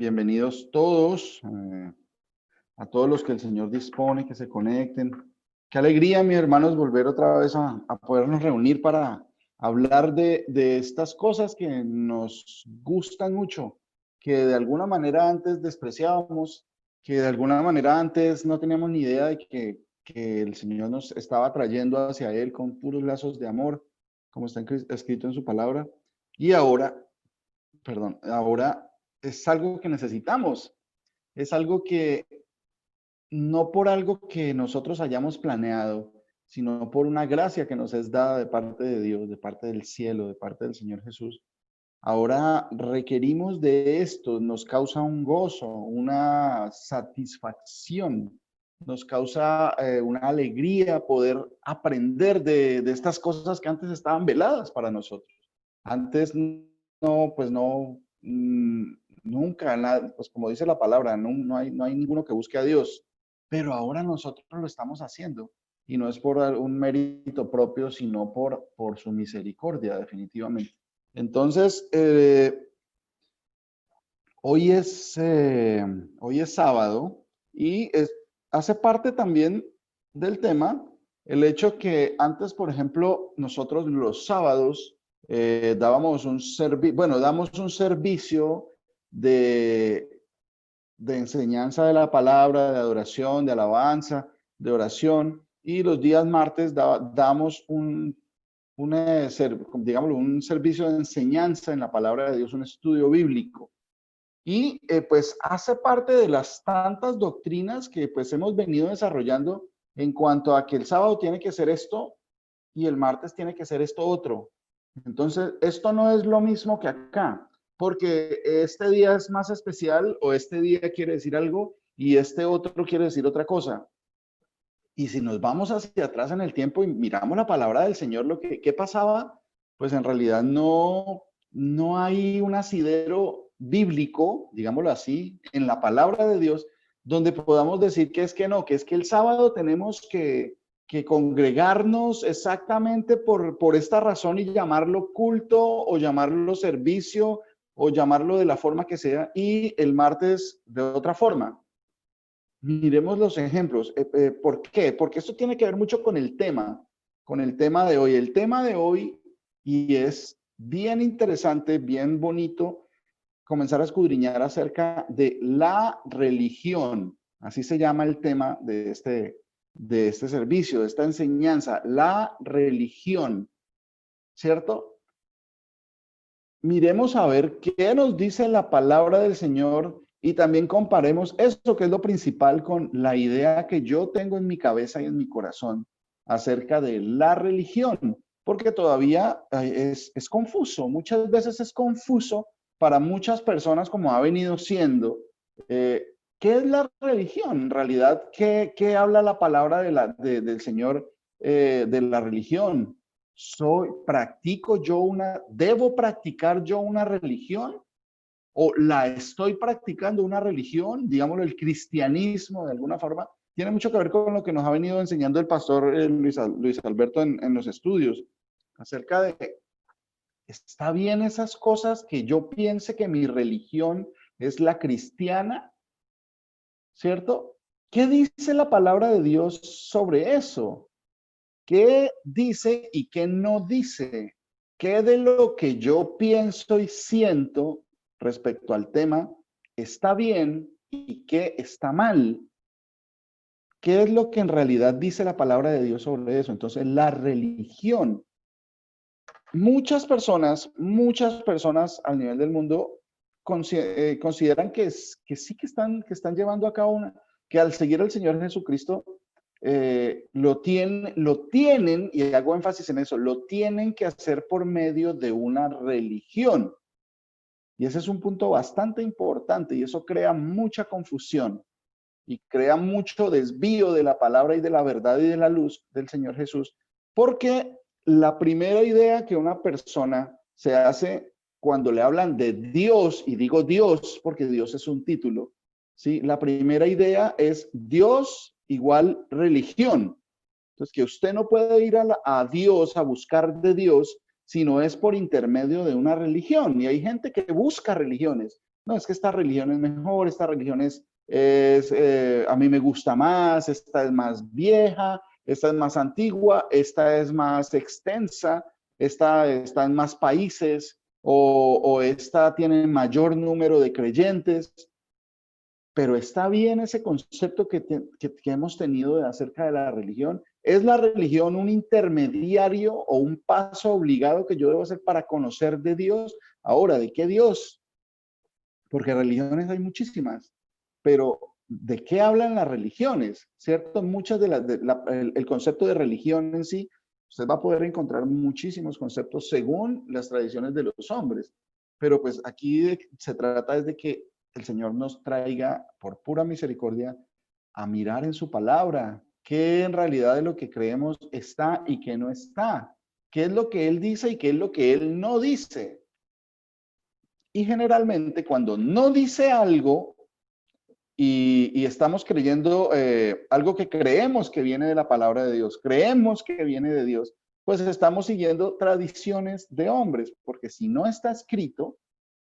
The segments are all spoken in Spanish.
Bienvenidos todos, a todos los que el Señor dispone que se conecten. Qué alegría, mis hermanos, volver otra vez a podernos reunir para hablar de estas cosas que nos gustan mucho, que de alguna manera antes despreciábamos, que de alguna manera antes no teníamos ni idea de que el Señor nos estaba trayendo hacia Él con puros lazos de amor, como está escrito en su palabra. Y ahora es algo que necesitamos, es algo que no por algo que nosotros hayamos planeado, sino por una gracia que nos es dada de parte de Dios, de parte del cielo, de parte del Señor Jesús. Ahora requerimos de esto, nos causa un gozo, una satisfacción, nos causa una alegría poder aprender de estas cosas que antes estaban veladas para nosotros. Antes no, pues no, nunca, pues como dice la palabra, no hay ninguno que busque a Dios, pero ahora nosotros lo estamos haciendo y no es por un mérito propio, sino por su misericordia, definitivamente. Entonces, hoy es sábado y hace parte también del tema el hecho que antes, por ejemplo, nosotros los sábados damos un servicio de, de enseñanza de la palabra, de adoración, de alabanza, de oración, y los días martes damos digámoslo, un servicio de enseñanza en la palabra de Dios, un estudio bíblico. Y pues hace parte de las tantas doctrinas que pues hemos venido desarrollando en cuanto a que el sábado tiene que ser esto y el martes tiene que ser esto otro. Entonces, esto no es lo mismo que acá, porque este día es más especial o este día quiere decir algo y este otro quiere decir otra cosa. Y si nos vamos hacia atrás en el tiempo y miramos la palabra del Señor, ¿qué pasaba? Pues en realidad no hay un asidero bíblico, digámoslo así, en la palabra de Dios, donde podamos decir que es que no, que es que el sábado tenemos que congregarnos exactamente por esta razón y llamarlo culto o llamarlo servicio o llamarlo de la forma que sea y el martes de otra forma. Miremos los ejemplos. ¿Por qué? Porque esto tiene que ver mucho con el tema de hoy. El tema de hoy, y es bien interesante, bien bonito, comenzar a escudriñar acerca de la religión. Así se llama el tema de este servicio, de esta enseñanza, la religión, ¿cierto? Miremos a ver qué nos dice la palabra del Señor y también comparemos eso que es lo principal con la idea que yo tengo en mi cabeza y en mi corazón acerca de la religión, porque todavía es confuso, muchas veces es confuso para muchas personas como ha venido siendo. ¿Qué es la religión? En realidad, ¿qué habla la palabra del Señor de la religión? ¿Debo practicar yo una religión? ¿O la estoy practicando una religión? Digámoslo, el cristianismo de alguna forma. Tiene mucho que ver con lo que nos ha venido enseñando el pastor Luis Alberto en los estudios, acerca de, ¿está bien esas cosas que yo piense que mi religión es la cristiana? ¿Cierto? ¿Qué dice la palabra de Dios sobre eso? ¿Qué dice y qué no dice? ¿Qué de lo que yo pienso y siento respecto al tema está bien y qué está mal? ¿Qué es lo que en realidad dice la palabra de Dios sobre eso? Entonces, la religión. Muchas personas a nivel del mundo consideran que sí que están llevando a cabo que al seguir al Señor Jesucristo lo tienen, y hago énfasis en eso, lo tienen que hacer por medio de una religión. Y ese es un punto bastante importante y eso crea mucha confusión y crea mucho desvío de la palabra y de la verdad y de la luz del Señor Jesús, porque la primera idea que una persona se hace cuando le hablan de Dios, y digo Dios porque Dios es un título, ¿sí? La primera idea es Dios igual religión. Entonces, que usted no puede ir a Dios, a buscar de Dios, si no es por intermedio de una religión. Y hay gente que busca religiones. no, es que esta religión es mejor, esta religión a mí me gusta más, esta es más vieja, esta es más antigua, esta es más extensa, esta está en más países o esta tiene mayor número de creyentes. Pero está bien ese concepto que hemos tenido acerca de la religión. ¿Es la religión un intermediario o un paso obligado que yo debo hacer para conocer de Dios? Ahora, ¿de qué Dios? Porque religiones hay muchísimas, pero ¿de qué hablan las religiones? ¿Cierto? Muchas el concepto de religión en sí, usted va a poder encontrar muchísimos conceptos según las tradiciones de los hombres. Pero pues aquí se trata es de que el Señor nos traiga por pura misericordia a mirar en su palabra qué en realidad de lo que creemos está y qué no está. ¿Qué es lo que Él dice y qué es lo que Él no dice? Y generalmente cuando no dice algo y estamos creyendo algo que creemos que viene de la palabra de Dios, creemos que viene de Dios, pues estamos siguiendo tradiciones de hombres, porque si no está escrito,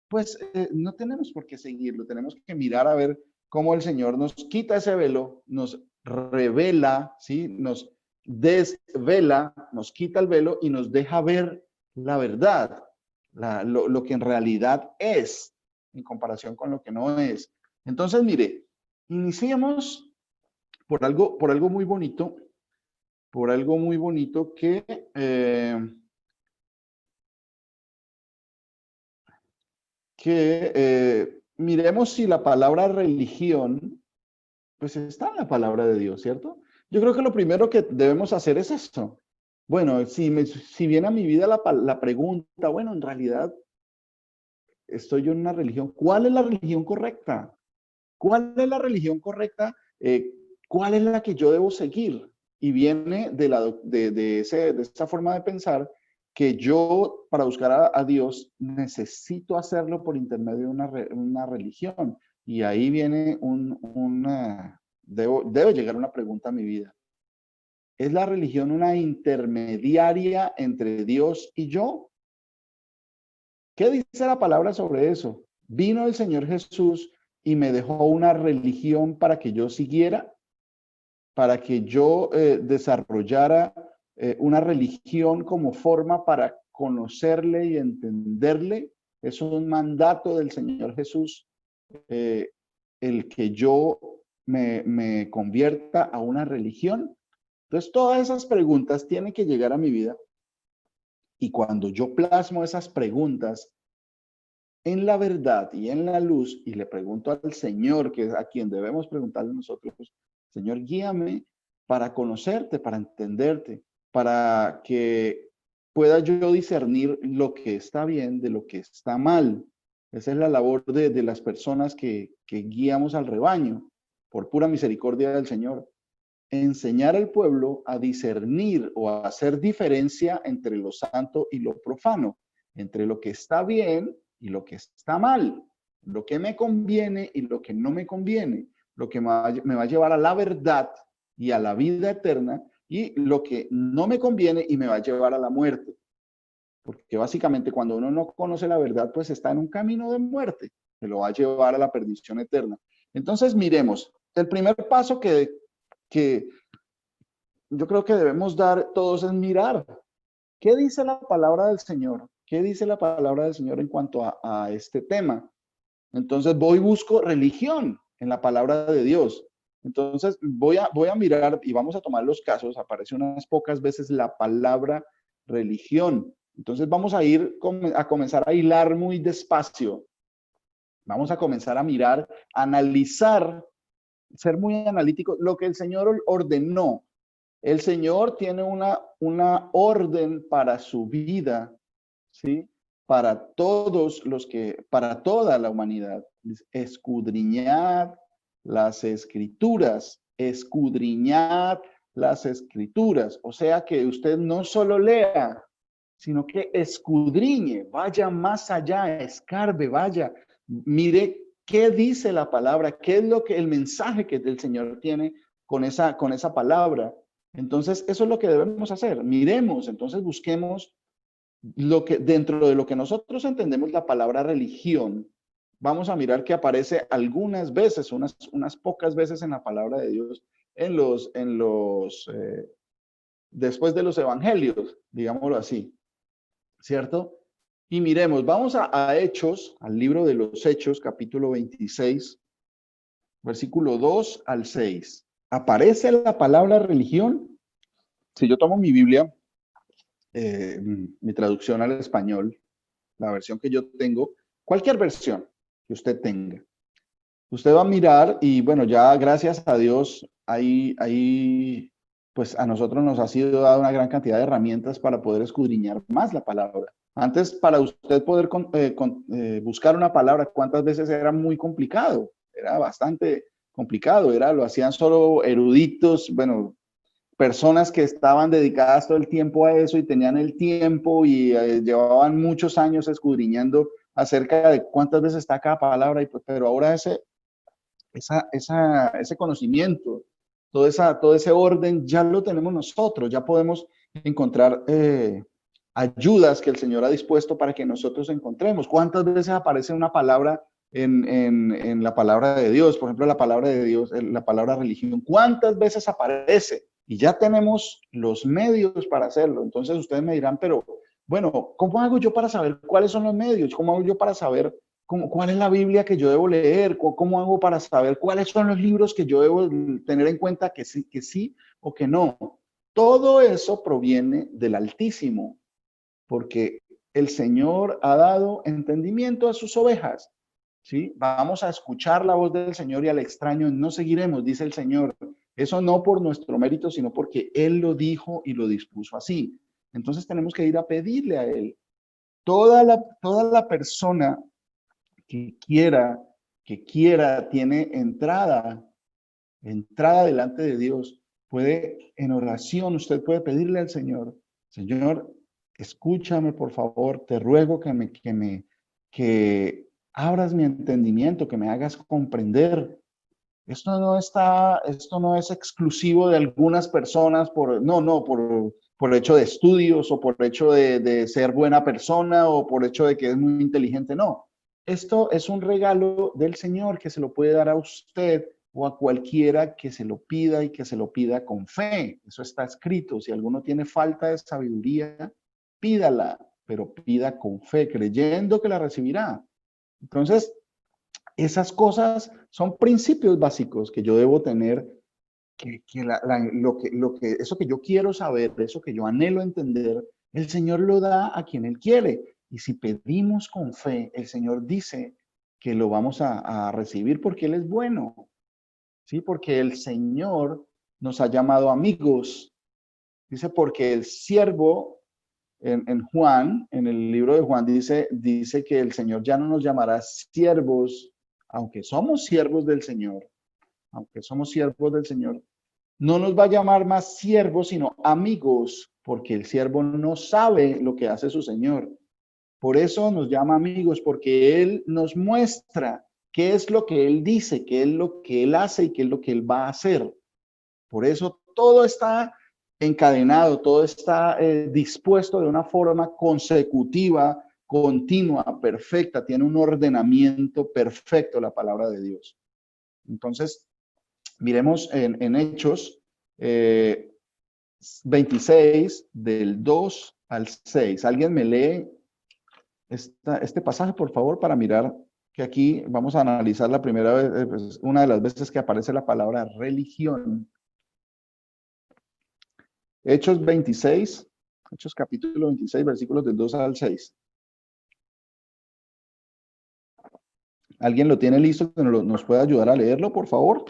pues no tenemos por qué seguirlo, tenemos que mirar a ver cómo el Señor nos quita ese velo, nos revela, ¿sí? Nos desvela, nos quita el velo y nos deja ver la verdad, lo que en realidad es, en comparación con lo que no es. Entonces, mire, iniciemos por algo muy bonito, que miremos si la palabra religión, pues está en la palabra de Dios, ¿cierto? Yo creo que lo primero que debemos hacer es esto. Bueno, si viene a mi vida la pregunta, bueno, en realidad estoy yo en una religión, ¿cuál es la religión correcta? ¿Cuál es la religión correcta? ¿Cuál es la que yo debo seguir? Y viene de esa forma de pensar que yo, para buscar a Dios, necesito hacerlo por intermedio de una religión. Y ahí viene debe llegar una pregunta a mi vida. ¿Es la religión una intermediaria entre Dios y yo? ¿Qué dice la palabra sobre eso? ¿Vino el Señor Jesús y me dejó una religión para que yo siguiera? ¿Para que yo desarrollara una religión como forma para conocerle y entenderle? Es un mandato del Señor Jesús eh, el que yo me convierta a una religión. Entonces, todas esas preguntas tienen que llegar a mi vida y cuando yo plasmo esas preguntas en la verdad y en la luz y le pregunto al Señor, que es a quien debemos preguntarle nosotros, Señor, guíame para conocerte, para entenderte, para que pueda yo discernir lo que está bien de lo que está mal. Esa es la labor de las personas que guiamos al rebaño, por pura misericordia del Señor. Enseñar al pueblo a discernir o a hacer diferencia entre lo santo y lo profano, entre lo que está bien y lo que está mal, lo que me conviene y lo que no me conviene, lo que me va a llevar a la verdad y a la vida eterna y lo que no me conviene y me va a llevar a la muerte. Porque básicamente cuando uno no conoce la verdad, pues está en un camino de muerte, que lo va a llevar a la perdición eterna. Entonces, miremos, el primer paso que yo creo que debemos dar todos es mirar qué dice la palabra del Señor, qué dice la palabra del Señor en cuanto a este tema. Entonces voy y busco religión en la palabra de Dios. Entonces voy a mirar y vamos a tomar los casos. Aparece unas pocas veces la palabra religión. Entonces vamos a a comenzar a hilar muy despacio. Vamos a comenzar a mirar, a analizar, ser muy analítico, lo que el Señor ordenó. El Señor tiene una orden para su vida, ¿sí? Para toda la humanidad. Escudriñad las escrituras, escudriñad las escrituras. O sea que usted no solo lea, sino que escudriñe, vaya más allá, escarbe, vaya, mire qué dice la palabra, qué es lo que el mensaje que el Señor tiene con esa palabra. Entonces, eso es lo que debemos hacer. Miremos, entonces busquemos lo que dentro de lo que nosotros entendemos la palabra religión, vamos a mirar que aparece algunas veces, unas pocas veces en la palabra de Dios, después de los evangelios, digámoslo así, ¿cierto? Y miremos, vamos a Hechos, al libro de los Hechos, capítulo 26, versículo 2 al 6. ¿Aparece la palabra religión? Si yo tomo mi Biblia, mi traducción al español, la versión que yo tengo, cualquier versión que usted tenga, usted va a mirar y bueno, ya gracias a Dios, pues a nosotros nos ha sido dada una gran cantidad de herramientas para poder escudriñar más la palabra. Antes, para usted poder buscar una palabra, ¿cuántas veces era muy complicado? Era bastante complicado, lo hacían solo eruditos, bueno, personas que estaban dedicadas todo el tiempo a eso y tenían el tiempo y llevaban muchos años escudriñando acerca de cuántas veces está cada palabra, pero ahora ese conocimiento, todo ese orden ya lo tenemos nosotros, ya podemos encontrar ayudas que el Señor ha dispuesto para que nosotros encontremos. ¿Cuántas veces aparece una palabra en la palabra de Dios? Por ejemplo, la palabra de Dios, la palabra religión. ¿Cuántas veces aparece? Y ya tenemos los medios para hacerlo. Entonces ustedes me dirán, pero bueno, ¿cómo hago yo para saber cuáles son los medios? ¿Cómo hago yo para saber cuál es la Biblia que yo debo leer? ¿Cómo hago para saber cuáles son los libros que yo debo tener en cuenta que sí o que no? Todo eso proviene del Altísimo, porque el Señor ha dado entendimiento a sus ovejas. ¿Sí? Vamos a escuchar la voz del Señor y al extraño no seguiremos, dice el Señor. Eso no por nuestro mérito, sino porque Él lo dijo y lo dispuso así. Entonces tenemos que ir a pedirle a Él. Toda la persona que quiera, tiene entrada delante de Dios. Puede, en oración, usted puede pedirle al Señor, Señor, escúchame, por favor, te ruego que abras mi entendimiento, que me hagas comprender. Esto no es exclusivo de algunas personas por hecho de estudios o por hecho de ser buena persona o por hecho de que es muy inteligente. No, esto es un regalo del Señor que se lo puede dar a usted o a cualquiera que se lo pida y que se lo pida con fe. Eso está escrito. Si alguno tiene falta de sabiduría, pídala, pero pida con fe, creyendo que la recibirá. Entonces, esas cosas son principios básicos que yo debo tener, eso que yo quiero saber, eso que yo anhelo entender, el Señor lo da a quien Él quiere. Y si pedimos con fe, el Señor dice que lo vamos a recibir porque Él es bueno, ¿sí? Porque el Señor nos ha llamado amigos. Dice, porque el siervo en Juan, en el libro de Juan, dice que el Señor ya no nos llamará siervos, aunque somos siervos del Señor, aunque somos siervos del Señor, no nos va a llamar más siervos, sino amigos, porque el siervo no sabe lo que hace su Señor. Por eso nos llama amigos, porque Él nos muestra qué es lo que Él dice, qué es lo que Él hace y qué es lo que Él va a hacer. Por eso todo está encadenado, todo está dispuesto de una forma consecutiva, continua, perfecta, tiene un ordenamiento perfecto la palabra de Dios. Entonces, miremos en Hechos 26, del 2 al 6. ¿Alguien me lee este pasaje, por favor, para mirar que aquí vamos a analizar la primera vez, pues, una de las veces que aparece la palabra religión? Hechos 26, Hechos capítulo 26, versículos del 2 al 6. ¿Alguien lo tiene listo que nos pueda ayudar a leerlo, por favor?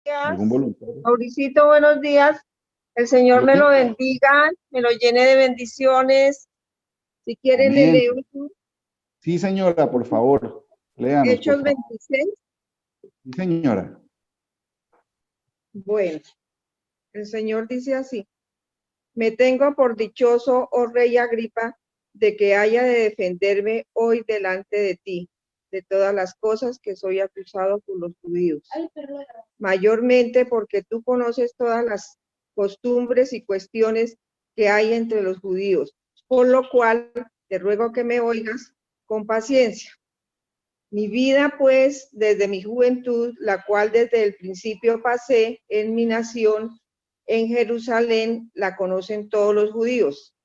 ¿Algún Días, voluntario? Mauricito, buenos días. El Señor me lo bendiga, me lo llene de bendiciones. Si quieren, le Amén. leo Sí, señora, por favor. Léanos, por Hechos favor. 26. Sí, señora. Bueno, el Señor dice así: Me tengo por dichoso, oh rey Agripa, de que haya de defenderme hoy delante de ti, de todas las cosas que soy acusado por los judíos. Mayormente porque tú conoces todas las costumbres y cuestiones que hay entre los judíos, por lo cual te ruego que me oigas con paciencia. Mi vida, pues, desde mi juventud, la cual desde el principio pasé en mi nación, en Jerusalén, la conocen todos los judíos,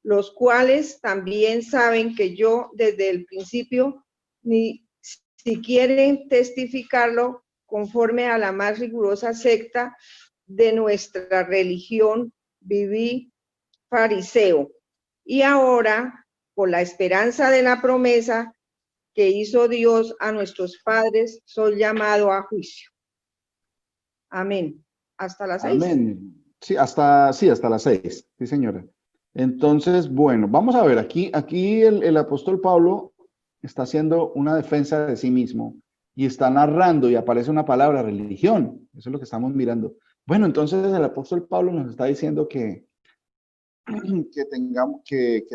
los cuales también saben que yo desde el principio, ni si quieren testificarlo, conforme a la más rigurosa secta de nuestra religión, viví fariseo. Y ahora, por la esperanza de la promesa que hizo Dios a nuestros padres, soy llamado a juicio. Amén. Hasta las 6. Amén. Sí, hasta las 6. Sí, señora. Entonces, bueno, vamos a ver, aquí el apóstol Pablo está haciendo una defensa de sí mismo y está narrando y aparece una palabra, religión. Eso es lo que estamos mirando. Bueno, entonces el apóstol Pablo nos está diciendo que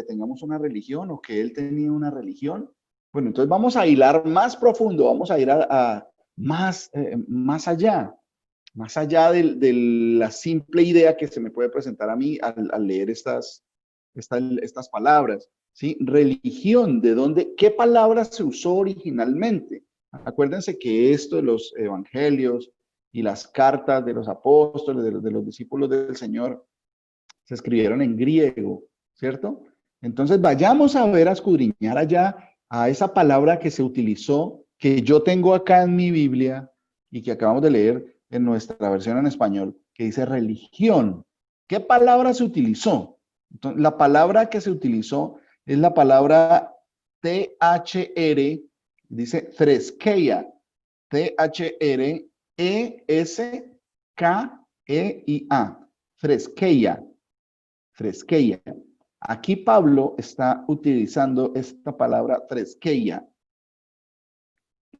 tengamos una religión o que él tenía una religión. Bueno, entonces vamos a hilar más profundo, vamos a ir a más allá. Más allá de la simple idea que se me puede presentar a mí al leer estas palabras, ¿sí? Religión, ¿de dónde? ¿Qué palabra se usó originalmente? Acuérdense que esto de los evangelios y las cartas de los apóstoles, de los discípulos del Señor, se escribieron en griego, ¿cierto? Entonces vayamos a ver, a escudriñar allá a esa palabra que se utilizó, que yo tengo acá en mi Biblia y que acabamos de leer en nuestra versión en español, que dice religión. ¿Qué palabra se utilizó? Entonces, la palabra que se utilizó es la palabra THR, dice threskeia, Threskeia, threskeia, threskeia. Aquí Pablo está utilizando esta palabra threskeia.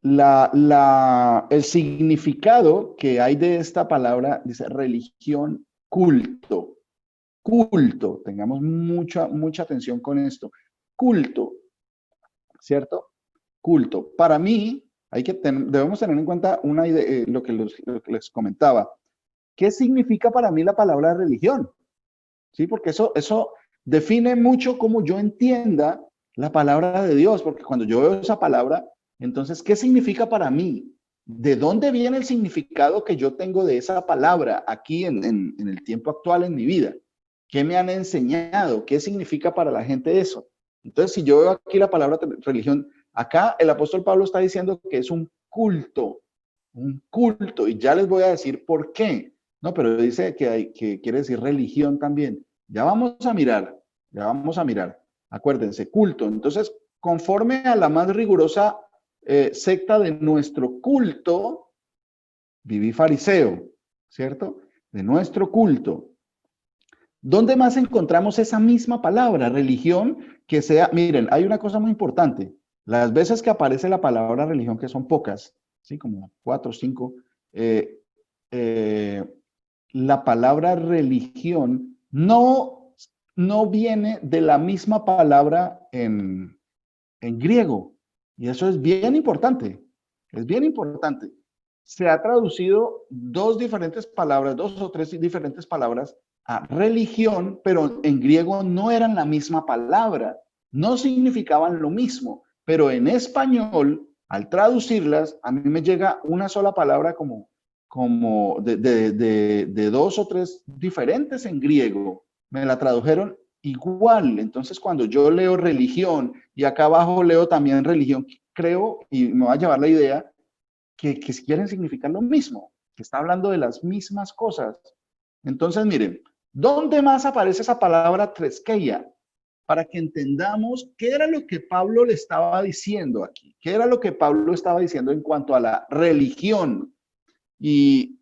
El significado que hay de esta palabra dice religión, culto. Culto, tengamos mucha atención con esto. Culto, ¿cierto? Culto. Para mí, debemos tener en cuenta una idea, lo que les comentaba. ¿Qué significa para mí la palabra religión? ¿Sí? Porque eso define mucho cómo yo entienda la palabra de Dios, porque cuando yo veo esa palabra, entonces, ¿qué significa para mí? ¿De dónde viene el significado que yo tengo de esa palabra aquí en el tiempo actual en mi vida? ¿Qué me han enseñado? ¿Qué significa para la gente eso? Entonces, si yo veo aquí la palabra religión, acá el apóstol Pablo está diciendo que es un culto, y ya les voy a decir por qué. No, pero dice que quiere decir religión también. Ya vamos a mirar, ya vamos a mirar. Acuérdense, culto. Entonces, conforme a la más rigurosa secta de nuestro culto, viví fariseo, ¿cierto? De nuestro culto. ¿Dónde más encontramos esa misma palabra, religión, que sea, miren, hay una cosa muy importante. Las veces que aparece la palabra religión, que son pocas, ¿sí? Como 4 o 5, la palabra religión no viene de la misma palabra en griego. Y eso es bien importante. Es bien importante. Se ha traducido dos o tres diferentes palabras a religión, pero en griego no eran la misma palabra. No significaban lo mismo. Pero en español, al traducirlas, a mí me llega una sola palabra como de dos o tres diferentes en griego. Me la tradujeron igual. Entonces, cuando yo leo religión y acá abajo leo también religión, creo y me va a llevar la idea que quieren significar lo mismo, que está hablando de las mismas cosas. Entonces, miren, ¿dónde más aparece esa palabra treskeia? Para que entendamos qué era lo que Pablo le estaba diciendo aquí, qué era lo que Pablo estaba diciendo en cuanto a la religión. Y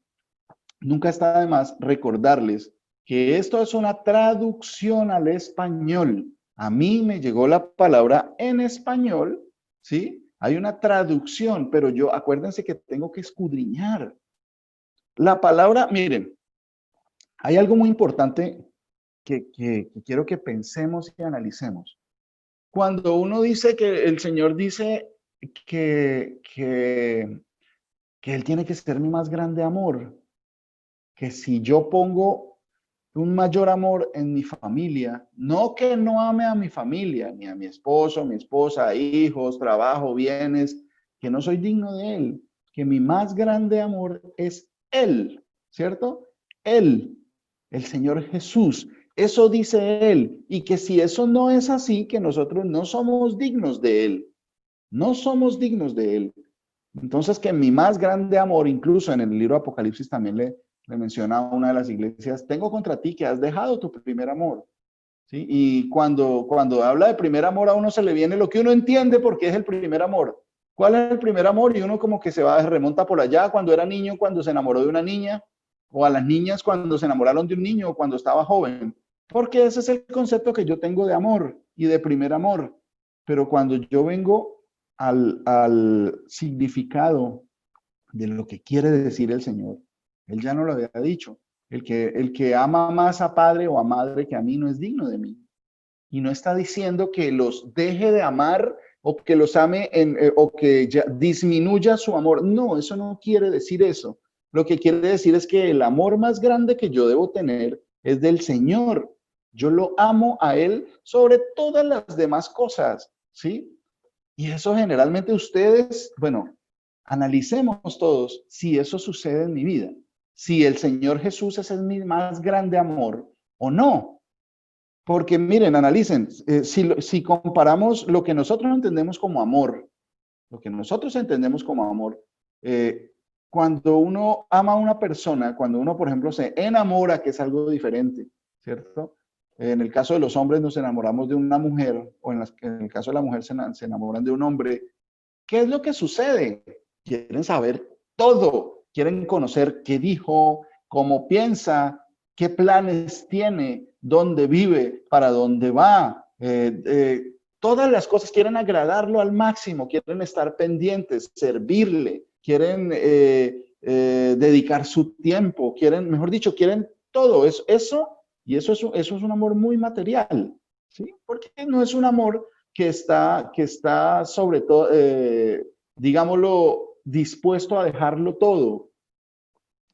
nunca está de más recordarles que esto es una traducción al español. A mí me llegó la palabra en español, ¿sí? Hay una traducción, pero yo, acuérdense que tengo que escudriñar. La palabra, miren, hay algo muy importante que quiero que pensemos y analicemos. Cuando uno dice que el Señor dice que Él tiene que ser mi más grande amor, que si yo pongo un mayor amor en mi familia. No que no ame a mi familia, ni a mi esposo, mi esposa, hijos, trabajo, bienes, que no soy digno de él, que mi más grande amor es él, ¿cierto? Él, el Señor Jesús. Eso dice él. Y que si eso no es así, que nosotros no somos dignos de él. No somos dignos de él. Entonces, que mi más grande amor, incluso en el libro de Apocalipsis también le menciona a una de las iglesias, tengo contra ti que has dejado tu primer amor. ¿Sí? Y cuando habla de primer amor, a uno se le viene lo que uno entiende porque es el primer amor. ¿Cuál es el primer amor? Y uno como que se va, remonta por allá cuando era niño, cuando se enamoró de una niña, o a las niñas cuando se enamoraron de un niño o cuando estaba joven. Porque ese es el concepto que yo tengo de amor y de primer amor. Pero cuando yo vengo al significado de lo que quiere decir el Señor, Él ya no lo había dicho. El que ama más a padre o a madre que a mí no es digno de mí. Y no está diciendo que los deje de amar o que los ame o que ya disminuya su amor. No, eso no quiere decir eso. Lo que quiere decir es que el amor más grande que yo debo tener es del Señor. Yo lo amo a Él sobre todas las demás cosas, ¿sí? Y eso generalmente ustedes, bueno, analicemos todos si eso sucede en mi vida, si el Señor Jesús es mi más grande amor o no. Porque miren, analicen, si comparamos lo que nosotros entendemos como amor, lo que nosotros entendemos como amor, eh, cuando uno ama a una persona, cuando uno, por ejemplo, se enamora, que es algo diferente, ¿cierto? En el caso de los hombres nos enamoramos de una mujer, o en el caso de la mujer se enamoran de un hombre. ¿Qué es lo que sucede? Quieren saber todo, quieren conocer qué dijo, cómo piensa, qué planes tiene, dónde vive, para dónde va. Todas las cosas quieren agradarlo al máximo, quieren estar pendientes, servirle, quieren dedicar su tiempo, quieren, mejor dicho, quieren todo eso y eso es un amor muy material, ¿sí? Porque no es un amor que está sobre todo, digámoslo, dispuesto a dejarlo todo.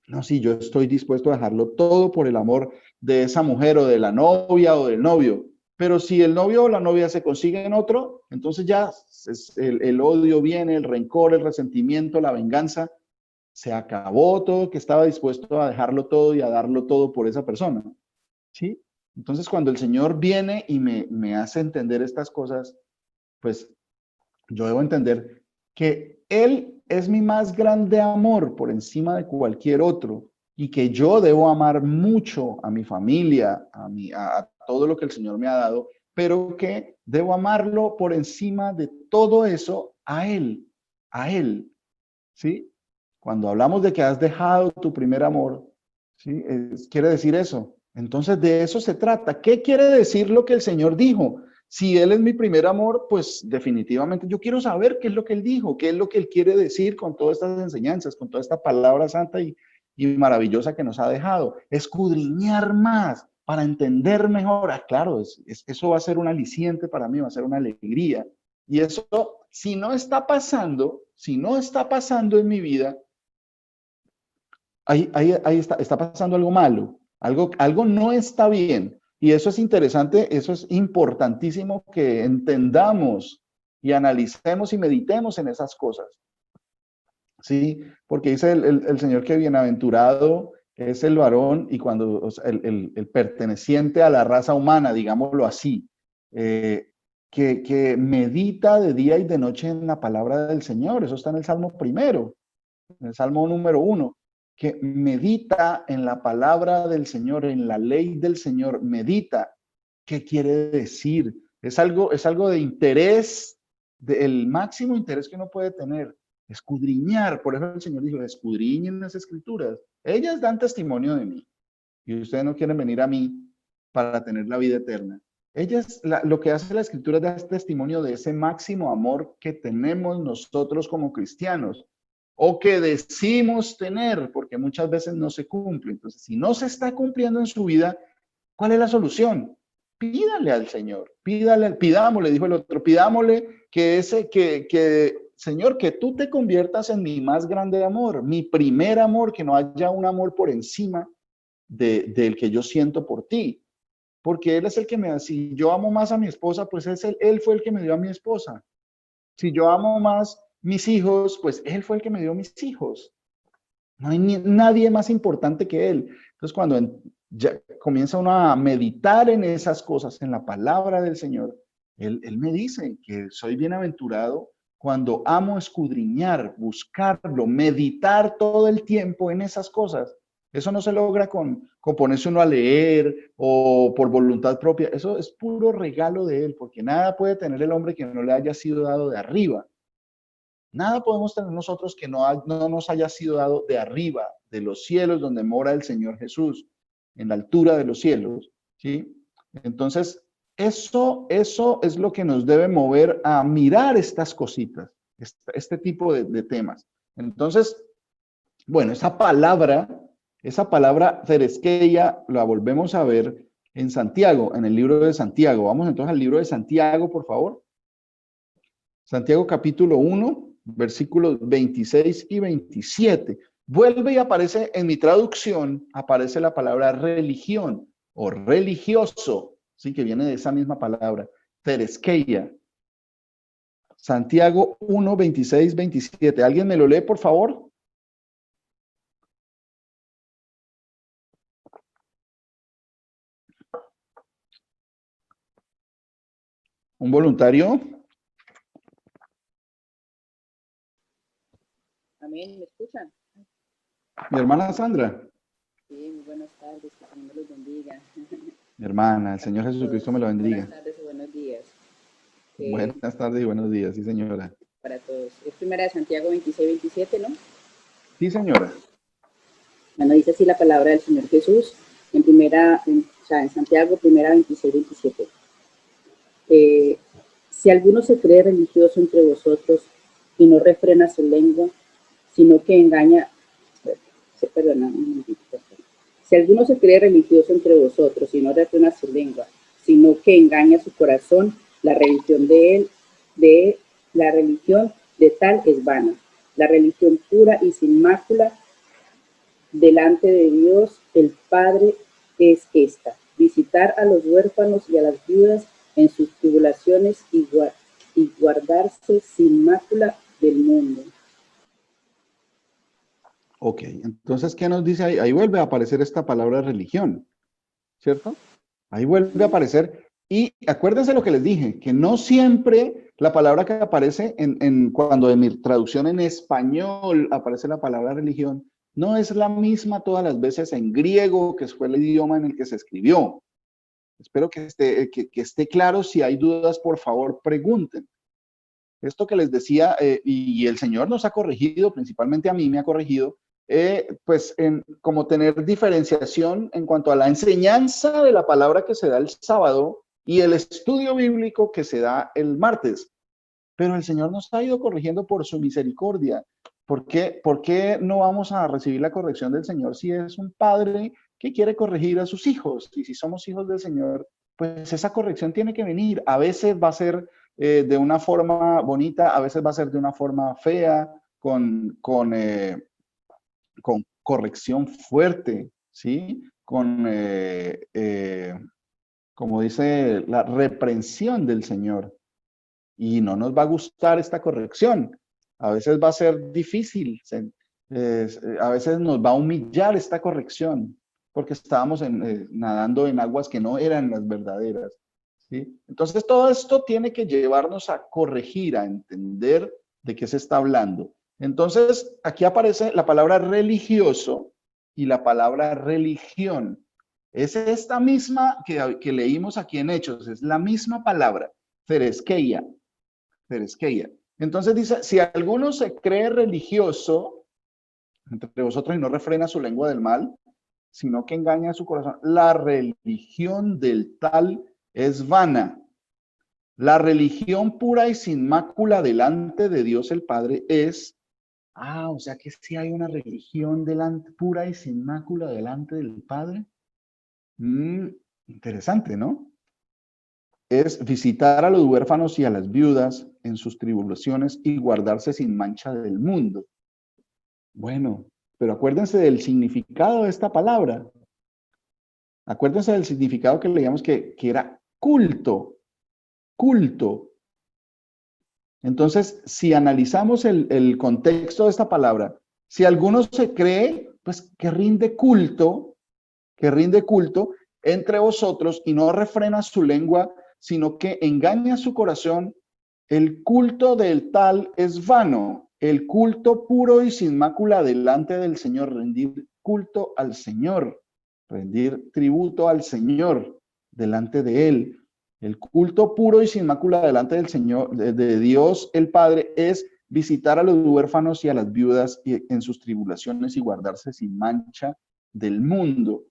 No, sí, yo estoy dispuesto a dejarlo todo por el amor de esa mujer o de la novia o del novio. Pero si el novio o la novia se consiguen otro, entonces ya el odio viene, el rencor, el resentimiento, la venganza. Se acabó todo, que estaba dispuesto a dejarlo todo y a darlo todo por esa persona. ¿Sí? Entonces, cuando el Señor viene y me hace entender estas cosas, pues yo debo entender que Él es mi más grande amor por encima de cualquier otro y que yo debo amar mucho a mi familia, a todo lo que el Señor me ha dado, pero que debo amarlo por encima de todo eso a Él, ¿sí? Cuando hablamos de que has dejado tu primer amor, ¿sí? Quiere decir eso. Entonces de eso se trata. ¿Qué quiere decir lo que el Señor dijo? Si Él es mi primer amor, pues definitivamente yo quiero saber qué es lo que Él dijo, qué es lo que Él quiere decir con todas estas enseñanzas, con toda esta palabra santa y maravillosa que nos ha dejado. Escudriñar más para entender mejor. Ah, claro, eso va a ser un aliciente para mí, va a ser una alegría. Y eso, si no está pasando en mi vida, ahí está pasando algo malo, algo no está bien. Y eso es interesante, eso es importantísimo que entendamos y analicemos y meditemos en esas cosas. Sí, porque dice el Señor que bienaventurado es el varón y cuando o sea, el perteneciente a la raza humana, digámoslo así, que medita de día y de noche en la palabra del Señor. Eso está en el Salmo primero, en el Salmo número 1, que medita en la palabra del Señor, en la ley del Señor, medita. ¿Qué quiere decir? Es algo de interés, del máximo interés que uno puede tener, escudriñar. Por eso el Señor dijo, escudriñen las escrituras. Ellas dan testimonio de mí y ustedes no quieren venir a mí para tener la vida eterna. Lo que hace la escritura es dar testimonio de ese máximo amor que tenemos nosotros como cristianos o que decimos tener, porque muchas veces no se cumple. Entonces, si no se está cumpliendo en su vida, ¿cuál es la solución? Pídale al Señor, pidámosle, dijo el otro, pidámosle Señor, que tú te conviertas en mi más grande amor, mi primer amor, que no haya un amor por encima del que yo siento por ti. Porque Él es el que me da. Si yo amo más a mi esposa, pues Él fue el que me dio a mi esposa. Si yo amo más mis hijos, pues Él fue el que me dio mis hijos. No hay nadie más importante que Él. Entonces, cuando ya comienza uno a meditar en esas cosas, en la palabra del Señor, Él me dice que soy bienaventurado cuando amo escudriñar, buscarlo, meditar todo el tiempo en esas cosas. Eso no se logra con ponerse uno a leer o por voluntad propia. Eso es puro regalo de Él, porque nada puede tener el hombre que no le haya sido dado de arriba. Nada podemos tener nosotros que no nos haya sido dado de arriba, de los cielos, donde mora el Señor Jesús, en la altura de los cielos, ¿sí? Entonces, eso es lo que nos debe mover a mirar estas cositas, este tipo de temas. Entonces, bueno, esa palabra thereskeia, la volvemos a ver en Santiago, en el libro de Santiago. Vamos entonces al libro de Santiago, por favor. Santiago capítulo 1, versículos 26 y 27. Vuelve y aparece en mi traducción, aparece la palabra religión o religioso, sí, que viene de esa misma palabra, thereskeia. Santiago 1, 26, 27. ¿Alguien me lo lee, por favor? ¿Un voluntario? Amén, ¿me escuchan? Mi hermana Sandra. Sí, muy buenas tardes, que el Señor los bendiga. Mi hermana, el Señor Jesucristo me lo bendiga. Buenas tardes y buenos días. Buenas tardes y buenos días, sí señora. Para todos. Es primera de Santiago 26-27, ¿no? Sí señora. Bueno, dice así la palabra del Señor Jesús, en Santiago, primera 26-27. Si alguno se cree religioso entre vosotros y no refrena su lengua, sino que engaña, si alguno se cree religioso entre vosotros y no refrena su lengua, sino que engaña su corazón, la religión de tal es vana. La religión pura y sin mácula delante de Dios el Padre es esta: visitar a los huérfanos y a las viudas en sus tribulaciones y guardarse sin mácula del mundo. Ok, entonces, ¿qué nos dice ahí? Ahí vuelve a aparecer esta palabra religión, ¿cierto? Ahí vuelve a aparecer. Y acuérdense lo que les dije, que no siempre la palabra que aparece cuando en mi traducción en español aparece la palabra religión, no es la misma todas las veces en griego, que fue el idioma en el que se escribió. Espero que esté claro. Si hay dudas, por favor, pregunten. Esto que les decía, y el Señor nos ha corregido, principalmente a mí me ha corregido, pues como tener diferenciación en cuanto a la enseñanza de la palabra que se da el sábado y el estudio bíblico que se da el martes. Pero el Señor nos ha ido corrigiendo por su misericordia. ¿Por qué no vamos a recibir la corrección del Señor si es un padre que quiere corregir a sus hijos? Y si somos hijos del Señor, pues esa corrección tiene que venir. A veces va a ser de una forma bonita, a veces va a ser de una forma fea, con corrección fuerte, ¿sí? Como dice, la reprensión del Señor. Y no nos va a gustar esta corrección. A veces va a ser difícil, a veces nos va a humillar esta corrección, porque estábamos nadando en aguas que no eran las verdaderas, ¿sí? Entonces todo esto tiene que llevarnos a corregir, a entender de qué se está hablando. Entonces aquí aparece la palabra religioso y la palabra religión. Es esta misma que leímos aquí en Hechos, es la misma palabra, thereskeia. Entonces dice, si alguno se cree religioso entre vosotros y no refrena su lengua del mal, sino que engaña a su corazón, la religión del tal es vana. La religión pura y sin mácula delante de Dios el Padre es, o sea que sí hay una religión pura y sin mácula delante del Padre. Interesante, ¿no? Es visitar a los huérfanos y a las viudas en sus tribulaciones y guardarse sin mancha del mundo. Bueno, pero acuérdense del significado de esta palabra. Acuérdense del significado que leíamos que era culto, culto. Entonces, si analizamos el contexto de esta palabra, si alguno se cree, pues que rinde culto entre vosotros y no refrena su lengua, sino que engaña su corazón, el culto del tal es vano. El culto puro y sin mácula delante del Señor, rendir culto al Señor, rendir tributo al Señor delante de Él. El culto puro y sin mácula delante del Señor, de Dios el Padre, es visitar a los huérfanos y a las viudas en sus tribulaciones y guardarse sin mancha del mundo.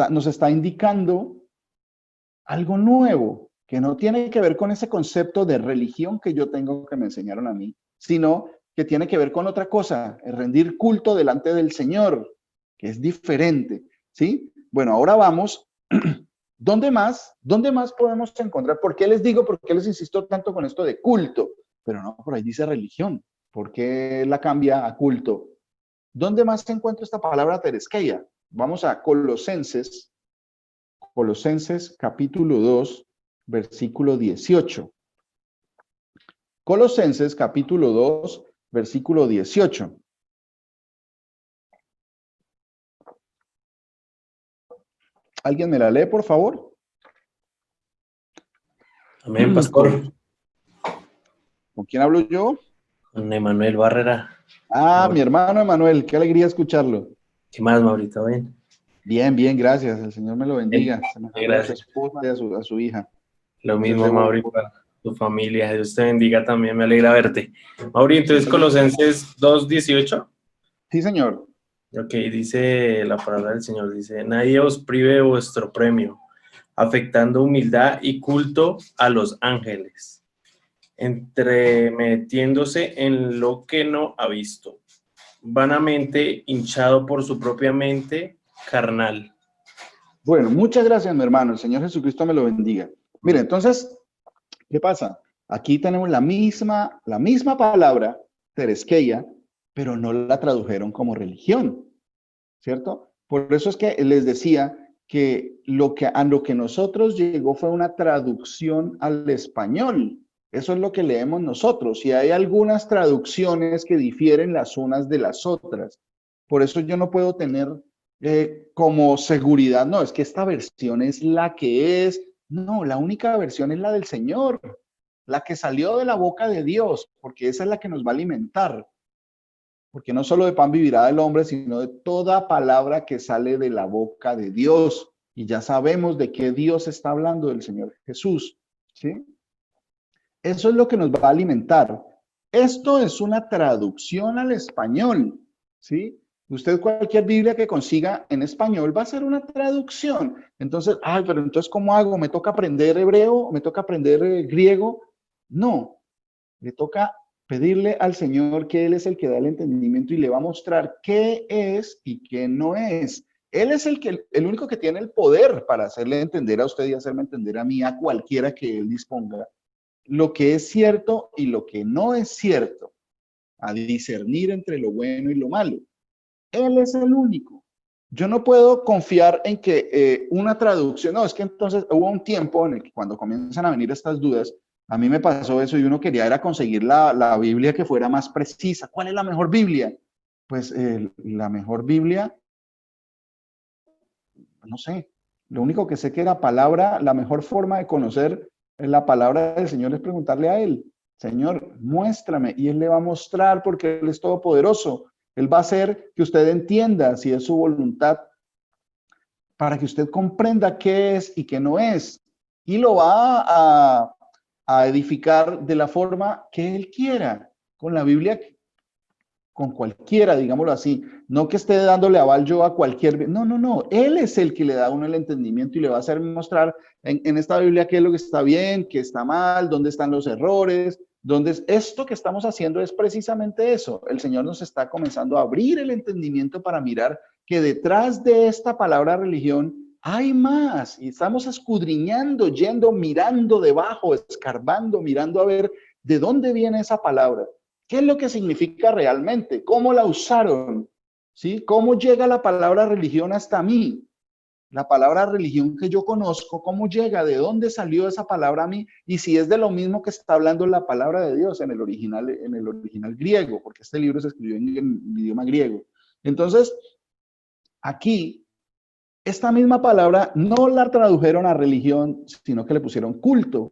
Nos está indicando algo nuevo, que no tiene que ver con ese concepto de religión que yo tengo que me enseñaron a mí, sino que tiene que ver con otra cosa, el rendir culto delante del Señor, que es diferente, ¿sí? Bueno, ahora vamos, ¿dónde más podemos encontrar? ¿Por qué les digo, por qué les insisto tanto con esto de culto? Pero no, por ahí dice religión, ¿por qué la cambia a culto? ¿Dónde más se encuentra esta palabra tereskeia? Vamos a Colosenses capítulo 2, versículo 18. Colosenses capítulo 2, versículo 18. ¿Alguien me la lee, por favor? Amén, pastor. ¿Con quién hablo yo? Con Emanuel Barrera. Mi hermano Emanuel, qué alegría escucharlo. ¿Qué más, Maurito? ¿Bien? Bien, bien, gracias. El Señor me lo bendiga. Gracias. A su esposa y a su hija. Lo mismo, Mauri, para tu familia. Dios te bendiga también, me alegra verte. Mauri, entonces Colosenses 2:18. Sí, señor. Ok, dice la palabra del Señor, dice, nadie os prive de vuestro premio, afectando humildad y culto a los ángeles, entremetiéndose en lo que no ha visto, vanamente hinchado por su propia mente carnal. Bueno, muchas gracias, mi hermano. El Señor Jesucristo me lo bendiga. Mire, entonces, ¿qué pasa? Aquí tenemos la misma palabra, tereskeia, pero no la tradujeron como religión, ¿cierto? Por eso es que les decía que a lo que nosotros llegó fue una traducción al español. Eso es lo que leemos nosotros. Y hay algunas traducciones que difieren las unas de las otras. Por eso yo no puedo tener como seguridad, no, es que esta versión es la que es. No, la única versión es la del Señor, la que salió de la boca de Dios, porque esa es la que nos va a alimentar. Porque no solo de pan vivirá el hombre, sino de toda palabra que sale de la boca de Dios. Y ya sabemos de qué Dios está hablando, del Señor Jesús, ¿sí? Eso es lo que nos va a alimentar. Esto es una traducción al español, ¿sí? Usted cualquier Biblia que consiga en español va a ser una traducción. Entonces, pero entonces, ¿cómo hago? ¿Me toca aprender hebreo? ¿Me toca aprender griego? No, le toca pedirle al Señor que Él es el que da el entendimiento y le va a mostrar qué es y qué no es. Él es el único que tiene el poder para hacerle entender a usted y hacerme entender a mí, a cualquiera que Él disponga, lo que es cierto y lo que no es cierto, a discernir entre lo bueno y lo malo. Él es el único. Yo no puedo confiar en que una traducción, no, es que entonces hubo un tiempo en el que cuando comienzan a venir estas dudas, a mí me pasó eso y uno quería era conseguir la Biblia que fuera más precisa. ¿Cuál es la mejor Biblia? Pues la mejor Biblia, no sé, lo único que sé que era palabra, la mejor forma de conocer la palabra del Señor es preguntarle a Él, Señor, muéstrame, y Él le va a mostrar porque Él es todopoderoso. Él va a hacer que usted entienda si es su voluntad para que usted comprenda qué es y qué no es. Y lo va a edificar de la forma que Él quiera, con la Biblia, con cualquiera, digámoslo así. No que esté dándole aval yo a cualquier... No. Él es el que le da a uno el entendimiento y le va a hacer mostrar en esta Biblia qué es lo que está bien, qué está mal, dónde están los errores. Esto que estamos haciendo es precisamente eso. El Señor nos está comenzando a abrir el entendimiento para mirar que detrás de esta palabra religión hay más. Y estamos escudriñando, yendo, mirando debajo, escarbando, mirando a ver de dónde viene esa palabra. ¿Qué es lo que significa realmente? ¿Cómo la usaron? ¿sí? ¿Cómo llega la palabra religión hasta mí? La palabra religión que yo conozco, ¿cómo llega? ¿De dónde salió esa palabra a mí? Y si es de lo mismo que está hablando la palabra de Dios en el original griego, porque este libro se escribió en idioma griego. Entonces, aquí, esta misma palabra no la tradujeron a religión, sino que le pusieron culto,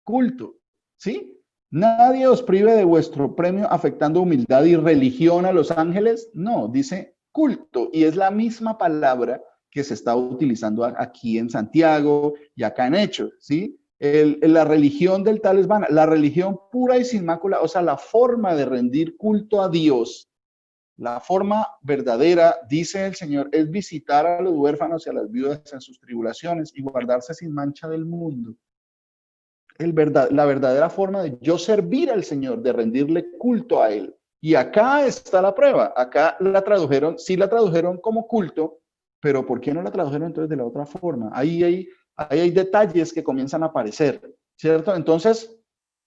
culto, ¿sí? Nadie os prive de vuestro premio afectando humildad y religión a los ángeles. No, dice culto, y es la misma palabra que se está utilizando aquí en Santiago y acá en Hechos, ¿sí? La religión del tal es vana, la religión pura y sin mácula, o sea, la forma de rendir culto a Dios, la forma verdadera, dice el Señor, es visitar a los huérfanos y a las viudas en sus tribulaciones y guardarse sin mancha del mundo. La verdadera forma de yo servir al Señor, de rendirle culto a Él. Y acá está la prueba. Acá la tradujeron, sí la tradujeron como culto, pero ¿por qué no la tradujeron entonces de la otra forma? Ahí hay detalles que comienzan a aparecer, ¿cierto? Entonces,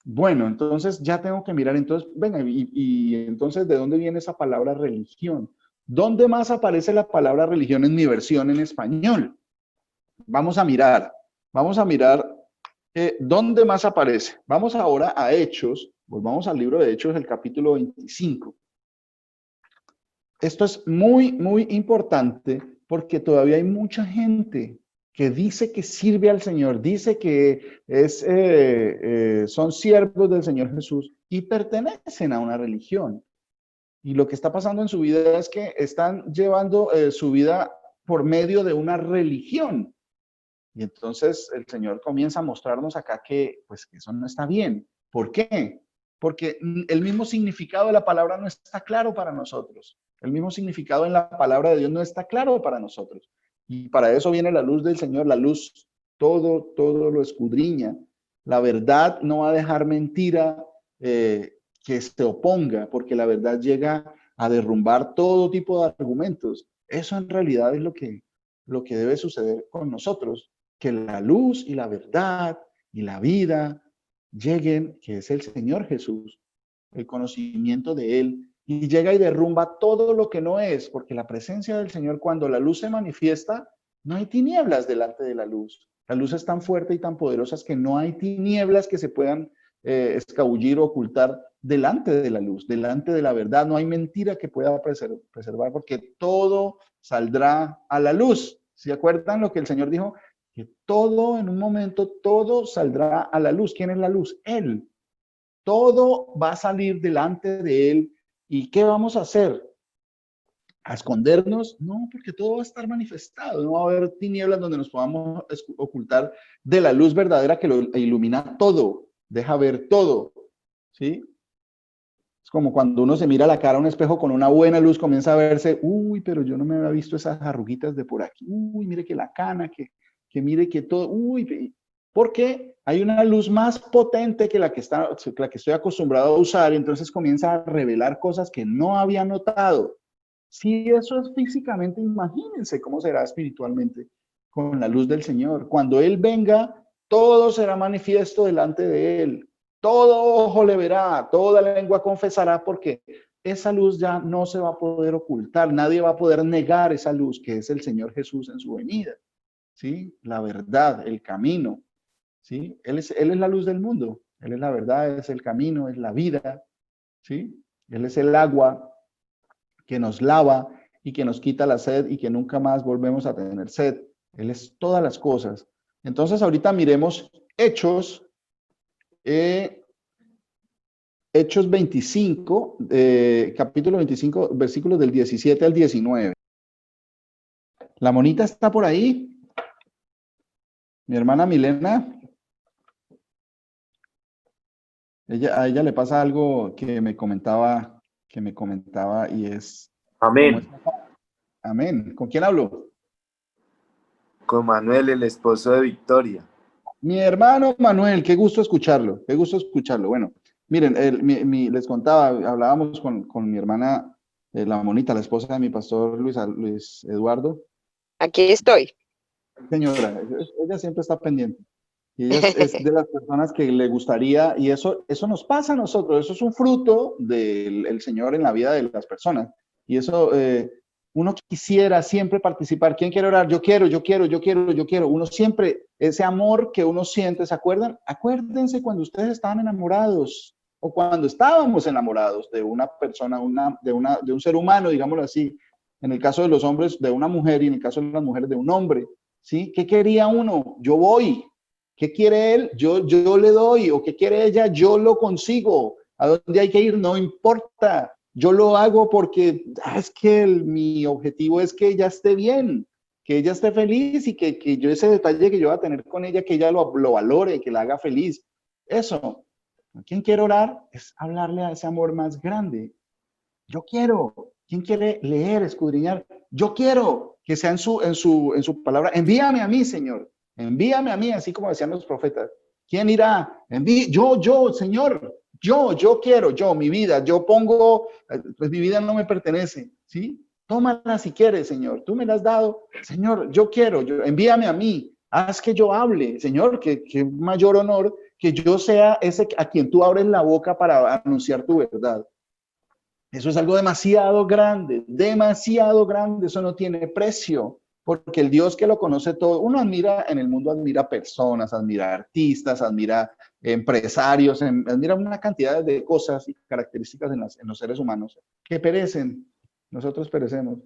bueno, entonces ya tengo que mirar, entonces, venga, y entonces, ¿de dónde viene esa palabra religión? ¿Dónde más aparece la palabra religión en mi versión en español? Vamos a mirar ¿dónde más aparece? Vamos ahora a Hechos, volvamos al libro de Hechos, el capítulo 25. Esto es muy, muy importante porque todavía hay mucha gente que dice que sirve al Señor, dice que son siervos del Señor Jesús y pertenecen a una religión. Y lo que está pasando en su vida es que están llevando su vida por medio de una religión. Y entonces el Señor comienza a mostrarnos acá que, pues, que eso no está bien. ¿Por qué? Porque el mismo significado de la palabra no está claro para nosotros. El mismo significado en la palabra de Dios no está claro para nosotros. Y para eso viene la luz del Señor. La luz todo lo escudriña. La verdad no va a dejar mentira que se oponga, porque la verdad llega a derrumbar todo tipo de argumentos. Eso en realidad es lo que debe suceder con nosotros, que la luz y la verdad y la vida lleguen, que es el Señor Jesús, el conocimiento de Él, y llega y derrumba todo lo que no es, porque la presencia del Señor, cuando la luz se manifiesta, no hay tinieblas delante de la luz. La luz es tan fuerte y tan poderosa que no hay tinieblas que se puedan escabullir o ocultar delante de la luz, delante de la verdad. No hay mentira que pueda preservar, porque todo saldrá a la luz. ¿Se acuerdan lo que el Señor dijo? Que todo, en un momento, todo saldrá a la luz. ¿Quién es la luz? Él. Todo va a salir delante de Él. ¿Y qué vamos a hacer? ¿A escondernos? No, porque todo va a estar manifestado. No va a haber tinieblas donde nos podamos ocultar de la luz verdadera que lo ilumina todo, deja ver todo. ¿Sí? Es como cuando uno se mira la cara a un espejo con una buena luz, comienza a verse, uy, pero yo no me había visto esas arruguitas de por aquí. Uy, mire que la cana, que mire que todo, uy, porque hay una luz más potente que la que estoy acostumbrado a usar, y entonces comienza a revelar cosas que no había notado. Si eso es físicamente, imagínense cómo será espiritualmente con la luz del Señor. Cuando Él venga, todo será manifiesto delante de Él. Todo ojo le verá, toda lengua confesará, porque esa luz ya no se va a poder ocultar. Nadie va a poder negar esa luz que es el Señor Jesús en su venida. ¿Sí? La verdad, el camino. ¿Sí? Él es la luz del mundo. Él es la verdad, es el camino, es la vida. ¿Sí? Él es el agua que nos lava y que nos quita la sed y que nunca más volvemos a tener sed. Él es todas las cosas. Entonces ahorita miremos Hechos, Hechos 25, capítulo 25, versículos del 17 al 19. ¿La monita está por ahí? Mi hermana Milena. A ella le pasa algo que me comentaba y es... Amén. Amén. ¿Con quién hablo? Con Manuel, el esposo de Victoria. Mi hermano Manuel, qué gusto escucharlo, qué gusto escucharlo. Bueno, miren, les contaba, hablábamos con mi hermana, la monita, la esposa de mi pastor Luis Eduardo. Aquí estoy. Señora, ella siempre está pendiente. Y ella es de las personas que le gustaría, y eso nos pasa a nosotros, eso es un fruto del Señor en la vida de las personas. Y eso uno quisiera siempre participar. ¿Quién quiere orar? Yo quiero, yo quiero, yo quiero, yo quiero. Uno siempre, ese amor que uno siente, ¿se acuerdan? Acuérdense cuando ustedes estaban enamorados o cuando estábamos enamorados de una persona, de un ser humano, digámoslo así. En el caso de los hombres, de una mujer, y en el caso de las mujeres, de un hombre. ¿Sí? ¿Qué quería uno? Yo voy. ¿Qué quiere él? Yo le doy. ¿O qué quiere ella? Yo lo consigo. ¿A dónde hay que ir? No importa. Yo lo hago porque es que mi objetivo es que ella esté bien, que ella esté feliz y que yo ese detalle que yo voy a tener con ella, que ella lo valore, que la haga feliz. Eso. ¿Quién quiere orar? Es hablarle a ese amor más grande. Yo quiero. ¿Quién quiere leer, escudriñar? Yo quiero que sea en su palabra. Envíame a mí, Señor. Envíame a mí, así como decían los profetas. ¿Quién irá? Yo, Señor. Yo quiero, mi vida. Yo pongo, pues mi vida no me pertenece, ¿sí? Tómala si quieres, Señor. Tú me la has dado. Señor, yo quiero, envíame a mí. Haz que yo hable, Señor, que mayor honor que yo sea ese a quien tú abres la boca para anunciar tu verdad. Eso es algo demasiado grande, eso no tiene precio, porque el Dios que lo conoce todo, uno admira en el mundo, admira personas, admira artistas, admira empresarios, admira una cantidad de cosas y características en los seres humanos que perecen, nosotros perecemos.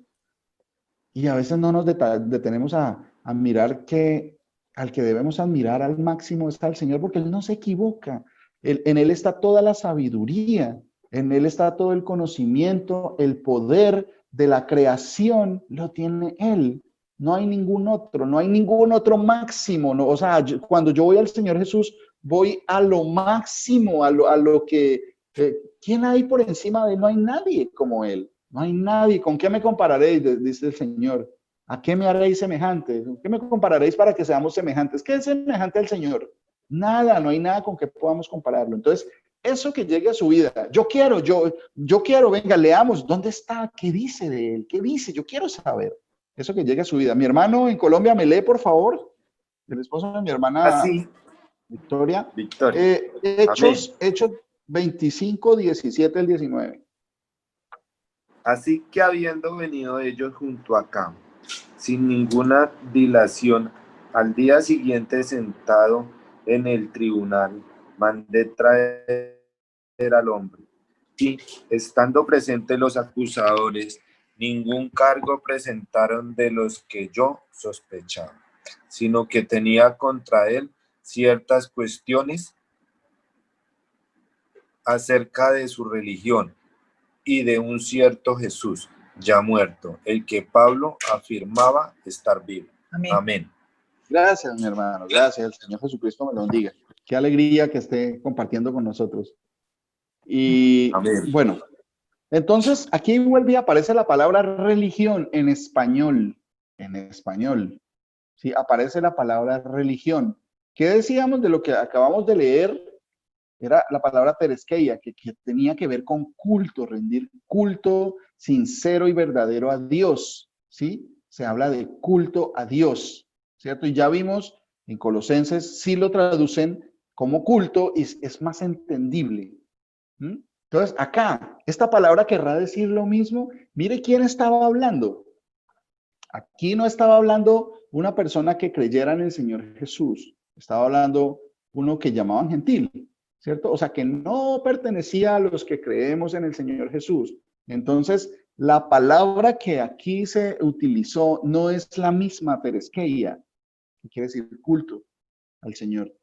Y a veces no nos detenemos a mirar que al que debemos admirar al máximo está el Señor, porque Él no se equivoca, en Él está toda la sabiduría. En Él está todo el conocimiento, el poder de la creación, lo tiene Él. No hay ningún otro máximo. ¿No? O sea, cuando yo voy al Señor Jesús, voy a lo máximo, a lo que... ¿Quién hay por encima de Él? No hay nadie como Él. No hay nadie. ¿Con qué me compararéis? Dice el Señor. ¿A qué me haréis semejante? ¿Con qué me compararéis para que seamos semejantes? ¿Qué es semejante al Señor? Nada, no hay nada con que podamos compararlo. Entonces, eso que llegue a su vida, yo quiero, venga, leamos, ¿dónde está? ¿Qué dice de él? ¿Qué dice? Yo quiero saber. Eso que llegue a su vida. Mi hermano en Colombia, ¿me lee, por favor? El esposo de mi hermana Así, Victoria. Victoria. Hechos 25, 17 al 19. Así que habiendo venido ellos junto acá, sin ninguna dilación, al día siguiente sentado en el tribunal, mandé traer al hombre. Y estando presentes los acusadores, ningún cargo presentaron de los que yo sospechaba, sino que tenía contra él ciertas cuestiones acerca de su religión y de un cierto Jesús ya muerto, el que Pablo afirmaba estar vivo. Amén. Amén. Gracias, mi hermano. Gracias. El Señor Jesucristo me lo bendiga. Qué alegría que esté compartiendo con nosotros. Y Amén. Bueno, entonces aquí vuelve y aparece la palabra religión en español. En español. Sí, aparece la palabra religión. ¿Qué decíamos de lo que acabamos de leer? Era la palabra tereskeia, que tenía que ver con culto, rendir culto sincero y verdadero a Dios, ¿sí? Se habla de culto a Dios, ¿cierto? Y ya vimos en Colosenses, sí lo traducen como culto y es más entendible. ¿Mm? Entonces, acá, esta palabra querrá decir lo mismo. Mire quién estaba hablando. Aquí no estaba hablando una persona que creyera en el Señor Jesús. Estaba hablando uno que llamaban gentil, ¿cierto? O sea, que no pertenecía a los que creemos en el Señor Jesús. Entonces, la palabra que aquí se utilizó no es la misma tereskeia, que quiere decir culto al Señor,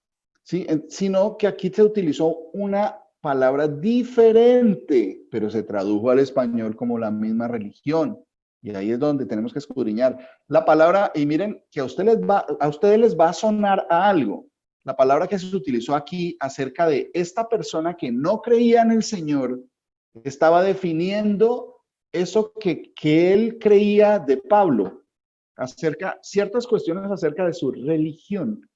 ¿sí? Sino que aquí se utilizó una palabra diferente, pero se tradujo al español como la misma religión. Y ahí es donde tenemos que escudriñar la palabra. Y miren que a ustedes les va a sonar a algo. La palabra que se utilizó aquí acerca de esta persona que no creía en el Señor, estaba definiendo eso que él creía de Pablo, ciertas cuestiones acerca de su religión.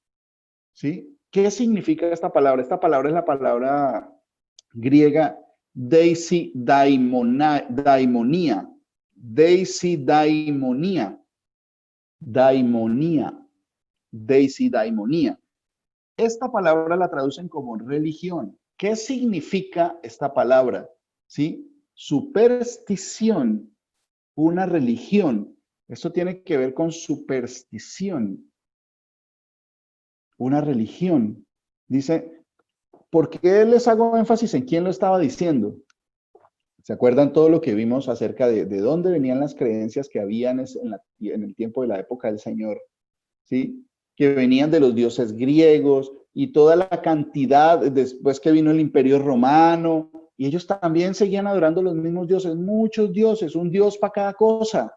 ¿Sí? ¿Qué significa esta palabra? Esta palabra es la palabra griega daimonia. Daimonia. Esta palabra la traducen como religión. ¿Qué significa esta palabra? ¿Sí? Superstición una religión. Esto tiene que ver con superstición. Una religión. Dice, ¿por qué les hago énfasis en quién lo estaba diciendo? ¿Se acuerdan todo lo que vimos acerca de dónde venían las creencias que habían en el tiempo de la época del Señor? ¿Sí? Que venían de los dioses griegos y toda la cantidad, después que vino el Imperio Romano, y ellos también seguían adorando los mismos dioses, muchos dioses, un dios para cada cosa.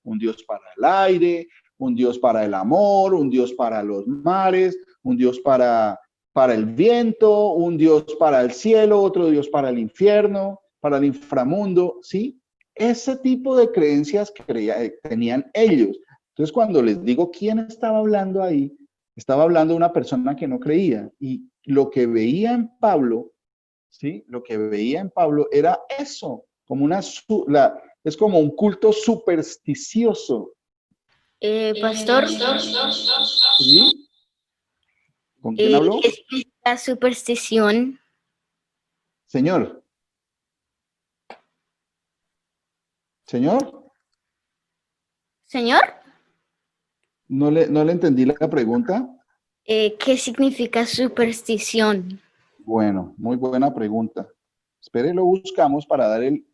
Un dios para el aire, un dios para el amor, un dios para los mares, un dios para el viento, un dios para el cielo, otro dios para el infierno, para el inframundo, ¿sí? Ese tipo de creencias tenían ellos. Entonces, cuando les digo quién estaba hablando ahí, estaba hablando de una persona que no creía. Y lo que veía en Pablo, ¿sí? Lo que veía en Pablo era eso, como es como un culto supersticioso. Pastor, ¿Sí? ¿Con quién habló? ¿qué significa superstición? Señor. Señor, Señor, no le entendí la pregunta. ¿qué significa superstición? Bueno, muy buena pregunta. Espere, lo buscamos para dar el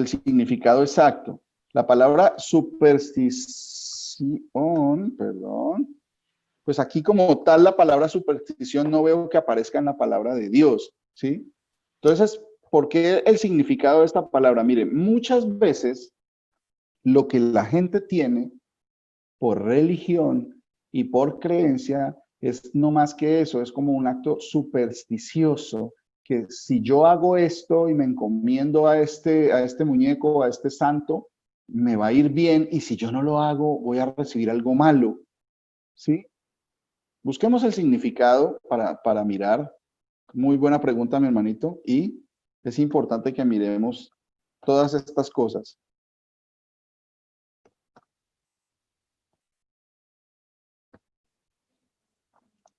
significado exacto. La palabra superstición, perdón, pues aquí como tal la palabra superstición no veo que aparezca en la palabra de Dios, ¿sí? Entonces, ¿por qué el significado de esta palabra? Mire, muchas veces lo que la gente tiene por religión y por creencia es no más que eso, es como un acto supersticioso, que si yo hago esto y me encomiendo a este muñeco, a este santo, me va a ir bien, y si yo no lo hago, voy a recibir algo malo, ¿sí? Busquemos el significado para mirar. Muy buena pregunta, mi hermanito, y es importante que miremos todas estas cosas.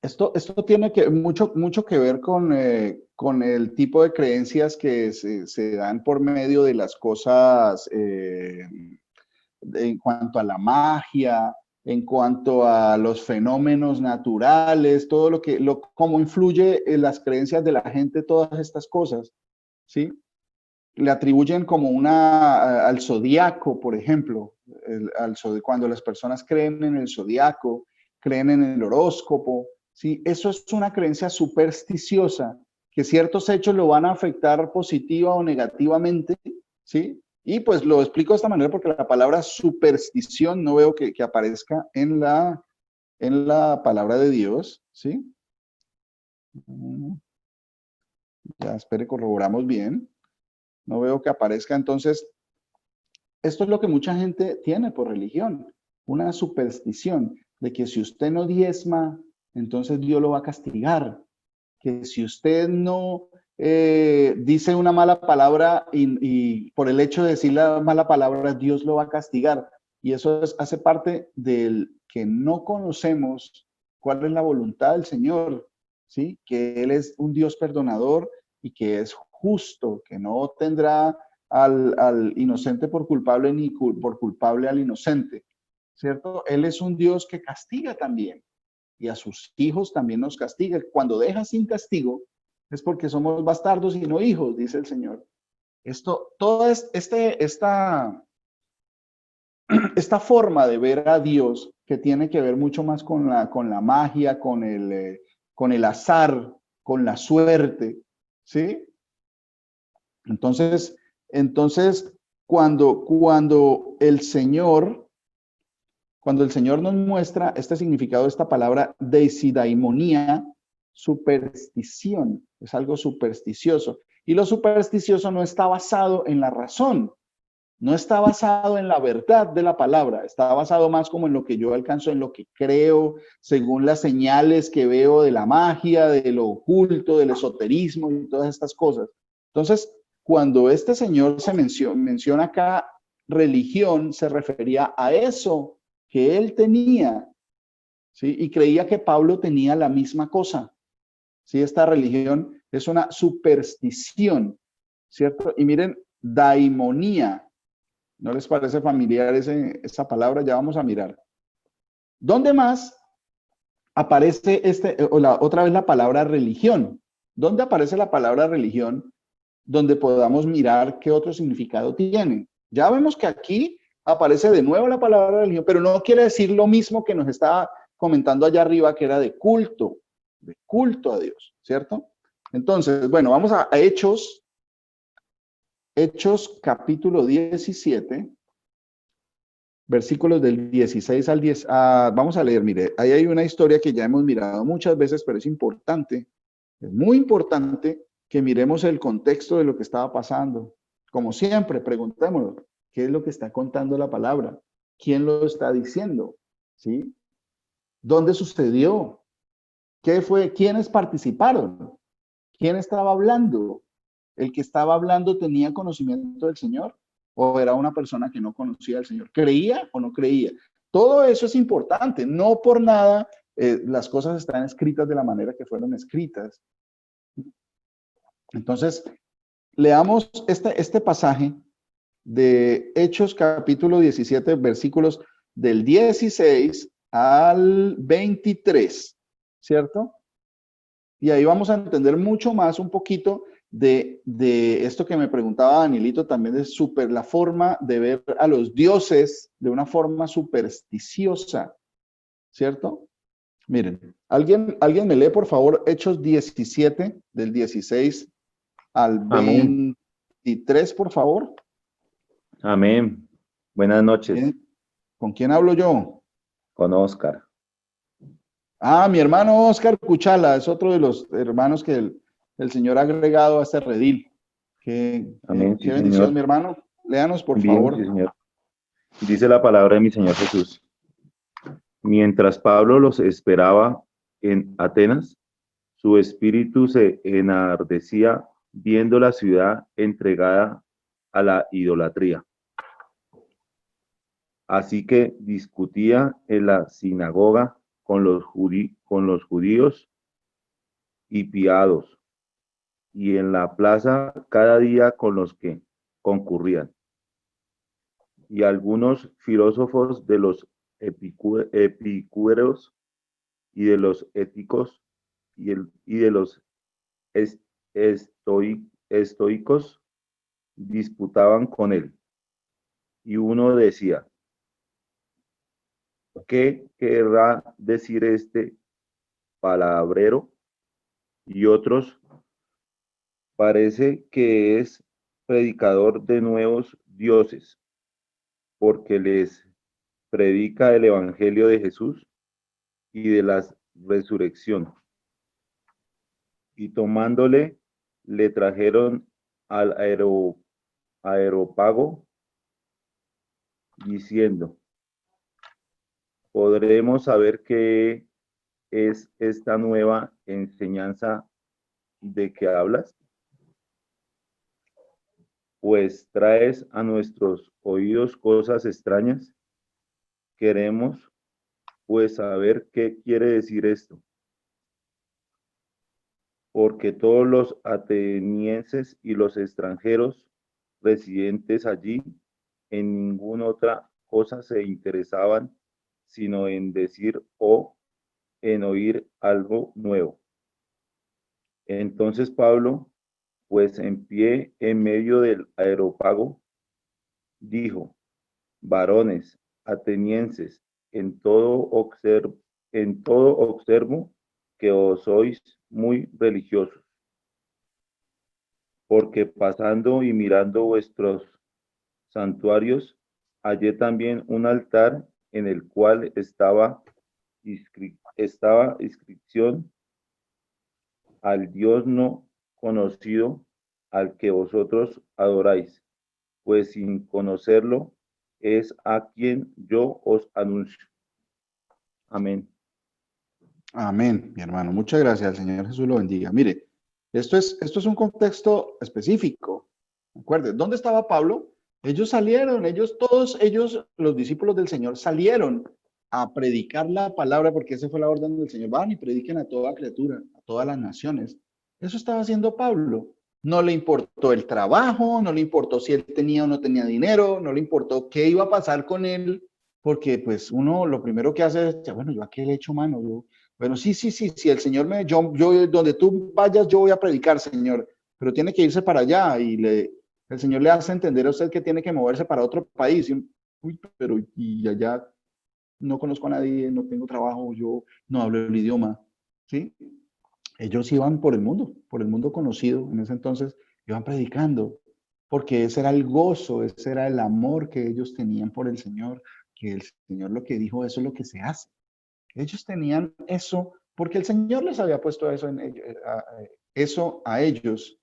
Esto tiene mucho que ver con el tipo de creencias que se dan por medio de las cosas en cuanto a la magia, en cuanto a los fenómenos naturales, todo cómo influye en las creencias de la gente, todas estas cosas, ¿sí? Le atribuyen como al zodiaco, por ejemplo, cuando las personas creen en el zodiaco, creen en el horóscopo, ¿sí? Eso es una creencia supersticiosa, que ciertos hechos lo van a afectar positiva o negativamente, ¿sí? Y pues lo explico de esta manera porque la palabra superstición no veo que aparezca en la palabra de Dios, ¿sí? Ya, espere, corroboramos bien. No veo que aparezca. Entonces, esto es lo que mucha gente tiene por religión, una superstición de que si usted no diezma, entonces Dios lo va a castigar. Que si usted no dice una mala palabra y por el hecho de decir la mala palabra, Dios lo va a castigar. Y eso hace parte del que no conocemos cuál es la voluntad del Señor, ¿sí? Que Él es un Dios perdonador y que es justo, que no tendrá al inocente por culpable ni por culpable al inocente, ¿cierto? Él es un Dios que castiga también y a sus hijos también nos castiga. Cuando deja sin castigo es porque somos bastardos y no hijos, dice el Señor. Toda esta forma de ver a Dios que tiene que ver mucho más con la magia, con el azar, con la suerte, ¿sí? Entonces cuando el Señor nos muestra este significado de esta palabra desidaimonía, superstición, es algo supersticioso. Y lo supersticioso no está basado en la razón, no está basado en la verdad de la palabra, está basado más como en lo que yo alcanzo, en lo que creo, según las señales que veo de la magia, de lo oculto, del esoterismo y todas estas cosas. Entonces, cuando este señor se menciona acá religión, se refería a eso que él tenía, ¿sí? Y creía que Pablo tenía la misma cosa, ¿sí? Esta religión es una superstición, ¿cierto? Y miren, daimonía. ¿No les parece familiar esa palabra? Ya vamos a mirar. ¿Dónde más aparece otra vez la palabra religión? ¿Dónde aparece la palabra religión? Donde podamos mirar qué otro significado tiene. Ya vemos que aquí aparece de nuevo la palabra religión, pero no quiere decir lo mismo que nos estaba comentando allá arriba, que era de culto a Dios, ¿cierto? Entonces, bueno, vamos a Hechos capítulo 17, versículos del 16 al 10. Vamos a leer, mire, ahí hay una historia que ya hemos mirado muchas veces, pero es importante, es muy importante que miremos el contexto de lo que estaba pasando. Como siempre, preguntémonos, ¿qué es lo que está contando la palabra? ¿Quién lo está diciendo? ¿Sí? ¿Dónde sucedió? ¿Qué fue? ¿Quiénes participaron? ¿Quién estaba hablando? ¿El que estaba hablando tenía conocimiento del Señor? ¿O era una persona que no conocía al Señor? ¿Creía o no creía? Todo eso es importante. No por nada las cosas están escritas de la manera que fueron escritas. Entonces, leamos este pasaje de Hechos capítulo 17, versículos del 16 al 23, ¿cierto? Y ahí vamos a entender mucho más un poquito de esto que me preguntaba Danielito también, de la forma de ver a los dioses de una forma supersticiosa, ¿cierto? Miren, ¿alguien me lee por favor Hechos 17 del 16 al Amén. 23, por favor? Amén. Buenas noches. ¿Con quién hablo yo? Con Oscar. Mi hermano Oscar Cuchala es otro de los hermanos que el Señor ha agregado a este redil. Amén, sí, Qué bendición, Señor. mi hermano. Léanos, por Bien, favor. sí, Señor. Dice la palabra de mi Señor Jesús. Mientras Pablo los esperaba en Atenas, su espíritu se enardecía viendo la ciudad entregada a la idolatría. Así que discutía en la sinagoga con los judíos y piados, y en la plaza cada día con los que concurrían. Y algunos filósofos de los epicúreos y de los éticos y de los estoicos disputaban con él. Y uno decía, ¿qué querrá decir este palabrero? Y otros, parece que es predicador de nuevos dioses, porque les predica el evangelio de Jesús y de la resurrección. Y tomándole, le trajeron al aerópago, diciendo, ¿podremos saber qué es esta nueva enseñanza de que hablas? Pues traes a nuestros oídos cosas extrañas. Queremos, pues, saber qué quiere decir esto. Porque todos los atenienses y los extranjeros residentes allí en ninguna otra cosa se interesaban, sino en decir o en oír algo nuevo. Entonces Pablo, pues en pie en medio del aerópago, dijo, varones atenienses, en todo observo que os sois muy religiosos, porque pasando y mirando vuestros santuarios, hallé también un altar en el cual estaba inscripción al Dios no conocido, al que vosotros adoráis, pues sin conocerlo es a quien yo os anuncio. Amén. Amén, mi hermano. Muchas gracias. El Señor Jesús lo bendiga. Mire, esto es un contexto específico. Recuerden, ¿dónde estaba Pablo? Ellos salieron, todos ellos, los discípulos del Señor, salieron a predicar la palabra, porque esa fue la orden del Señor. Van y prediquen a toda criatura, a todas las naciones. Eso estaba haciendo Pablo. No le importó el trabajo, no le importó si él tenía o no tenía dinero, no le importó qué iba a pasar con él, porque pues uno lo primero que hace es, bueno, yo a qué le echo mano, bueno, sí, si el Señor yo, donde tú vayas, yo voy a predicar, Señor, pero tiene que irse para allá el Señor le hace entender a usted que tiene que moverse para otro país, uy, pero y allá no conozco a nadie, no tengo trabajo, yo no hablo el idioma, ¿sí? Ellos iban por el mundo conocido, en ese entonces iban predicando, porque ese era el gozo, ese era el amor que ellos tenían por el Señor, que el Señor lo que dijo, eso es lo que se hace. Ellos tenían eso, porque el Señor les había puesto eso, eso a ellos,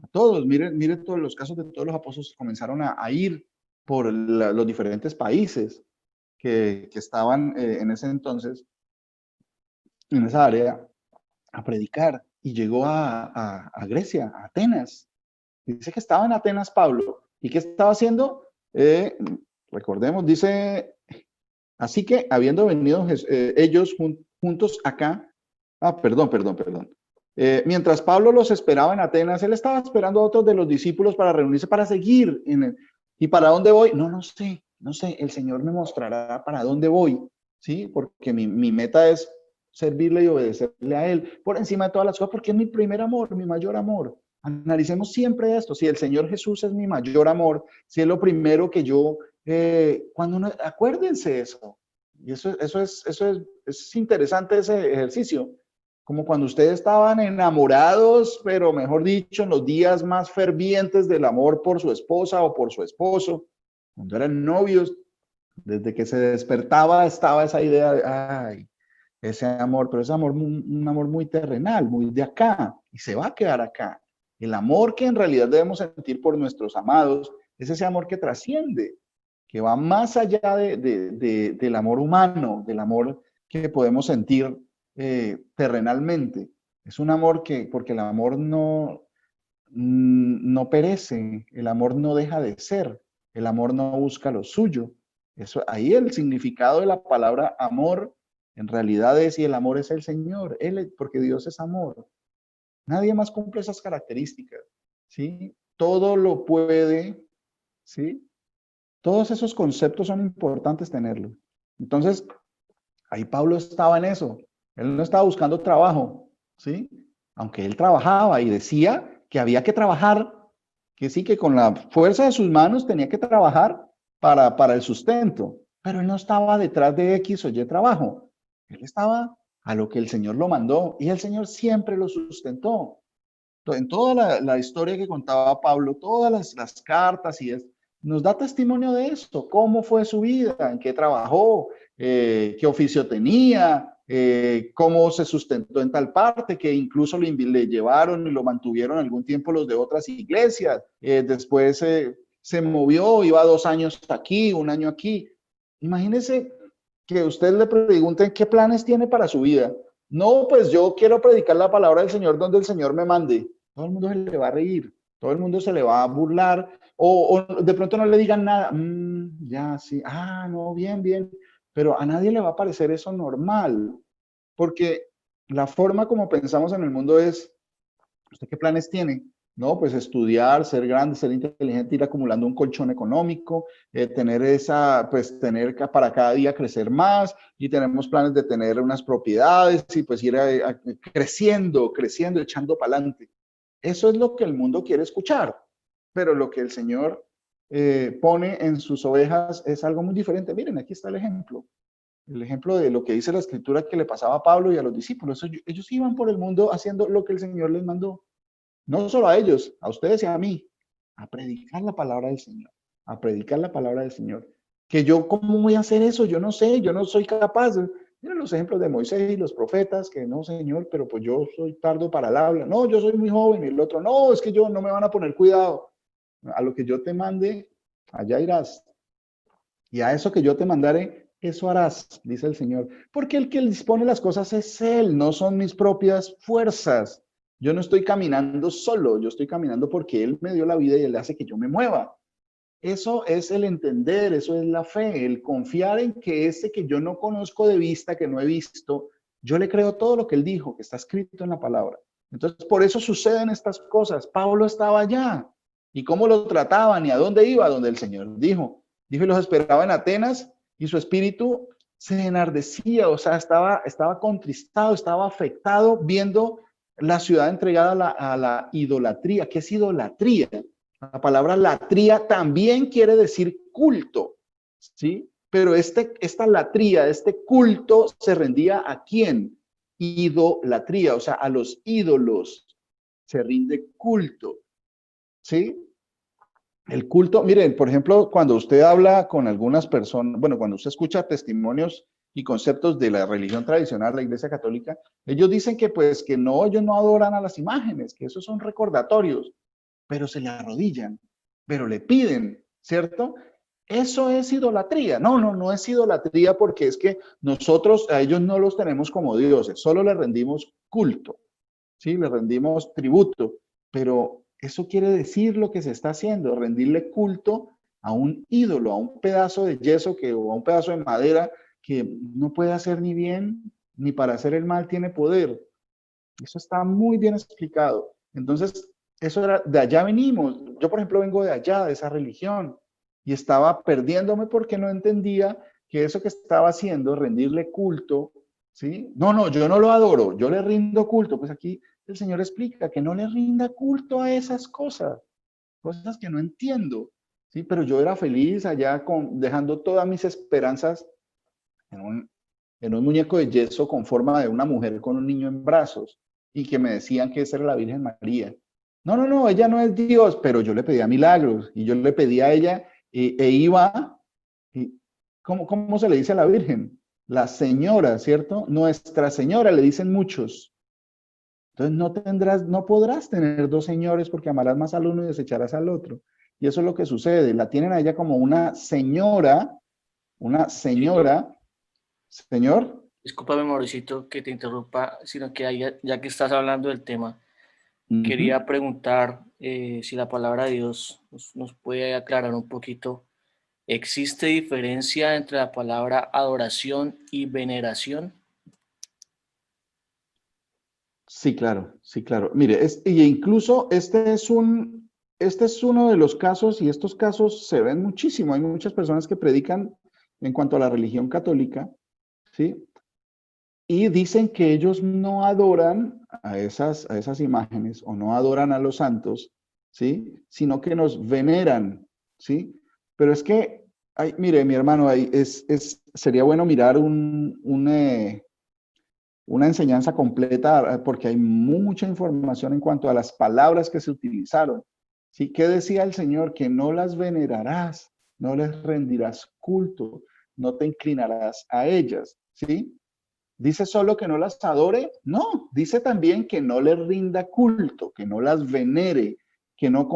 a todos. Miren todos los casos de todos los apóstoles que comenzaron a ir por los diferentes países que estaban en ese entonces, en esa área, a predicar y llegó a Grecia, a Atenas. Dice que estaba en Atenas Pablo. ¿Y qué estaba haciendo? Recordemos, dice, así que habiendo venido ellos juntos acá, perdón. Mientras Pablo los esperaba en Atenas, él estaba esperando a otros de los discípulos para reunirse, para seguir. ¿Y para dónde voy? No sé, el Señor me mostrará para dónde voy, ¿sí? Porque mi meta es servirle y obedecerle a Él por encima de todas las cosas, porque es mi primer amor, mi mayor amor. Analicemos siempre esto. Si el Señor Jesús es mi mayor amor, si es lo primero que yo, acuérdense eso. Y eso es interesante ese ejercicio. Como cuando ustedes estaban enamorados, pero mejor dicho, en los días más fervientes del amor por su esposa o por su esposo, cuando eran novios, desde que se despertaba estaba esa idea de, ay, ese amor, pero ese amor, un amor muy terrenal, muy de acá, y se va a quedar acá. El amor que en realidad debemos sentir por nuestros amados es ese amor que trasciende, que va más allá del amor humano, del amor que podemos sentir terrenalmente. Es un amor porque el amor no perece, el amor no deja de ser, el amor no busca lo suyo. Eso, ahí el significado de la palabra amor en realidad es, y el amor es el Señor, porque Dios es amor. Nadie más cumple esas características, ¿sí? Todo lo puede, ¿sí? Todos esos conceptos son importantes tenerlos. Entonces, ahí Pablo estaba en eso. Él no estaba buscando trabajo, ¿sí? Aunque él trabajaba y decía que había que trabajar, que sí, que con la fuerza de sus manos tenía que trabajar para el sustento. Pero él no estaba detrás de X o Y trabajo. Él estaba a lo que el Señor lo mandó y el Señor siempre lo sustentó. En toda la historia que contaba Pablo, todas las cartas y nos da testimonio de esto, cómo fue su vida, en qué trabajó, qué oficio tenía, cómo se sustentó en tal parte, que incluso le llevaron y lo mantuvieron algún tiempo los de otras iglesias. Después se movió, iba 2 años aquí, 1 año aquí. Imagínese que usted le pregunten qué planes tiene para su vida. No, pues yo quiero predicar la palabra del Señor donde el Señor me mande. Todo el mundo se le va a reír, todo el mundo se le va a burlar, o de pronto no le digan nada. Ya, sí, no, bien, pero a nadie le va a parecer eso normal, porque la forma como pensamos en el mundo es, ¿usted qué planes tiene? No, pues estudiar, ser grande, ser inteligente, ir acumulando un colchón económico, tener para cada día crecer más, y tenemos planes de tener unas propiedades y pues ir creciendo, echando para adelante. Eso es lo que el mundo quiere escuchar, pero lo que el Señor pone en sus ovejas es algo muy diferente. Miren, aquí está el ejemplo de lo que dice la Escritura que le pasaba a Pablo y a los discípulos. Ellos iban por el mundo haciendo lo que el Señor les mandó. No solo a ellos, a ustedes y a mí, a predicar la palabra del Señor, a predicar la palabra del Señor. Que yo, ¿cómo voy a hacer eso? Yo no sé, yo no soy capaz. Miren los ejemplos de Moisés y los profetas, que no, Señor, pero pues yo soy tardo para el habla. No, yo soy muy joven. Y el otro, no, es que yo no me van a poner cuidado. A lo que yo te mande, allá irás. Y a eso que yo te mandaré, eso harás, dice el Señor. Porque el que dispone las cosas es Él, no son mis propias fuerzas. Yo no estoy caminando solo, yo estoy caminando porque Él me dio la vida y Él hace que yo me mueva. Eso es el entender, eso es la fe, el confiar en que ese que yo no conozco de vista, que no he visto, yo le creo todo lo que Él dijo, que está escrito en la palabra. Entonces, por eso suceden estas cosas. Pablo estaba allá. ¿Y cómo lo trataban? ¿Y a dónde iba? Donde el Señor dijo. Dijo, y los esperaba en Atenas, y su espíritu se enardecía, o sea, estaba contristado, estaba afectado viendo la ciudad entregada a la idolatría. ¿Qué es idolatría? La palabra latría también quiere decir culto, ¿sí? Pero esta latría, este culto, se rendía ¿a quién? Idolatría, o sea, a los ídolos se rinde culto, ¿sí? El culto, miren, por ejemplo, cuando usted habla con algunas personas, bueno, cuando usted escucha testimonios y conceptos de la religión tradicional, la Iglesia Católica, ellos dicen que pues que no, ellos no adoran a las imágenes, que esos son recordatorios, pero se le arrodillan, pero le piden, ¿cierto? Eso es idolatría. No, no, no es idolatría porque es que nosotros a ellos no los tenemos como dioses, solo les rendimos culto, ¿sí? Les rendimos tributo, pero eso quiere decir lo que se está haciendo, rendirle culto a un ídolo, a un pedazo de yeso o a un pedazo de madera que no puede hacer ni bien ni para hacer el mal tiene poder. Eso está muy bien explicado. Entonces, eso era, de allá venimos. Yo, por ejemplo, vengo de allá, de esa religión, y estaba perdiéndome porque no entendía que eso que estaba haciendo, rendirle culto, ¿sí? No, no, yo no lo adoro, yo le rindo culto. Pues aquí el Señor explica que no le rinda culto a esas cosas, cosas que no entiendo, ¿sí? Pero yo era feliz allá dejando todas mis esperanzas en un muñeco de yeso con forma de una mujer con un niño en brazos y que me decían que esa era la Virgen María. No, no, no, ella no es Dios, pero yo le pedía milagros y yo le pedía a ella iba, y ¿cómo se le dice a la Virgen? La señora, ¿cierto? Nuestra Señora, le dicen muchos. Entonces no podrás tener dos señores porque amarás más al uno y desecharás al otro. Y eso es lo que sucede. La tienen a ella como una señora, señor. Discúlpame, Mauricito, que te interrumpa, sino que ya que estás hablando del tema, Ujú. quería preguntar si la palabra de Dios nos puede aclarar un poquito. ¿Existe diferencia entre la palabra adoración y veneración? Sí, claro, sí, claro. Mire, y incluso este es uno de los casos, y estos casos se ven muchísimo. Hay muchas personas que predican en cuanto a la religión católica, ¿sí? Y dicen que ellos no adoran a esas imágenes o no adoran a los santos, ¿sí? Sino que nos veneran, ¿sí? Pero es que, mire, mi hermano, sería bueno mirar una enseñanza completa porque hay mucha información en cuanto a las palabras que se utilizaron. ¿Sí? ¿Qué decía el Señor? Que no las venerarás, no les rendirás culto, no te inclinarás a ellas, ¿sí? ¿Dice solo que no las adore? No, dice también que no les rinda culto, que no las venere, que no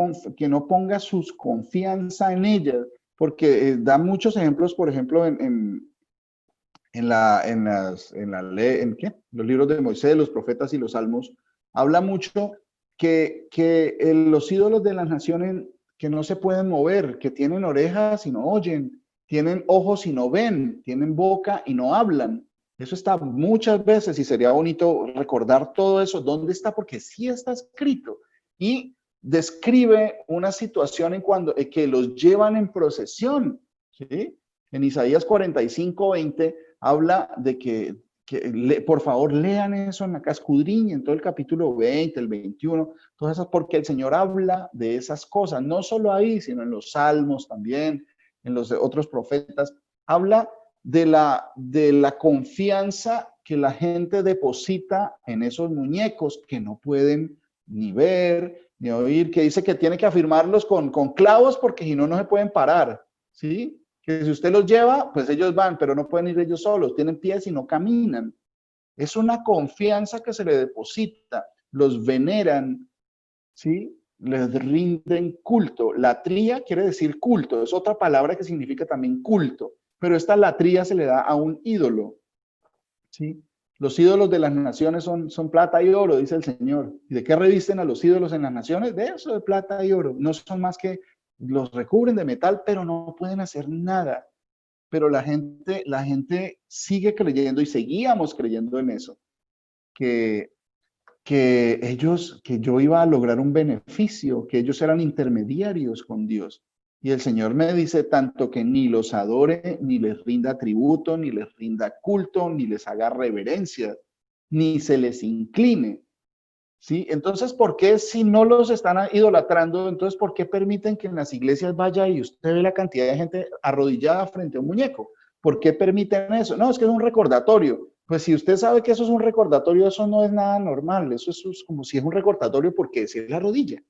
ponga sus confianza en ellas, porque da muchos ejemplos, por ejemplo, ¿qué? Los libros de Moisés, los profetas y los salmos, habla mucho que los ídolos de las naciones que no se pueden mover, que tienen orejas y no oyen, tienen ojos y no ven, tienen boca y no hablan. Eso está muchas veces y sería bonito recordar todo eso. ¿Dónde está? Porque sí está escrito. Y describe una situación que los llevan en procesión, ¿sí? En Isaías 45:20 habla de por favor, lean eso en acá, escudriñen todo el capítulo 20, el 21, todas esas, porque el Señor habla de esas cosas, no solo ahí, sino en los salmos también, en los otros profetas, habla de la confianza que la gente deposita en esos muñecos que no pueden ni ver, ni oír, que dice que tiene que afirmarlos con clavos porque si no, no se pueden parar, ¿sí? Que si usted los lleva, pues ellos van, pero no pueden ir ellos solos, tienen pies y no caminan. Es una confianza que se le deposita, los veneran, ¿sí? Les rinden culto. Latría quiere decir culto, es otra palabra que significa también culto, pero esta latría se le da a un ídolo, ¿sí? Los ídolos de las naciones son plata y oro, dice el Señor. ¿Y de qué revisten a los ídolos en las naciones? De eso, de plata y oro. No son más que los recubren de metal, pero no pueden hacer nada. Pero la gente sigue creyendo y seguíamos creyendo en eso, que que yo iba a lograr un beneficio, que ellos eran intermediarios con Dios. Y el Señor me dice tanto que ni los adore, ni les rinda tributo, ni les rinda culto, ni les haga reverencia, ni se les incline. ¿Sí? Entonces, ¿por qué si no los están idolatrando, entonces por qué permiten que en las iglesias vaya y usted ve la cantidad de gente arrodillada frente a un muñeco? ¿Por qué permiten eso? No, es que es un recordatorio. Pues si usted sabe que eso es un recordatorio, eso no es nada normal. Eso es como si es un recordatorio, ¿por qué se la rodilla?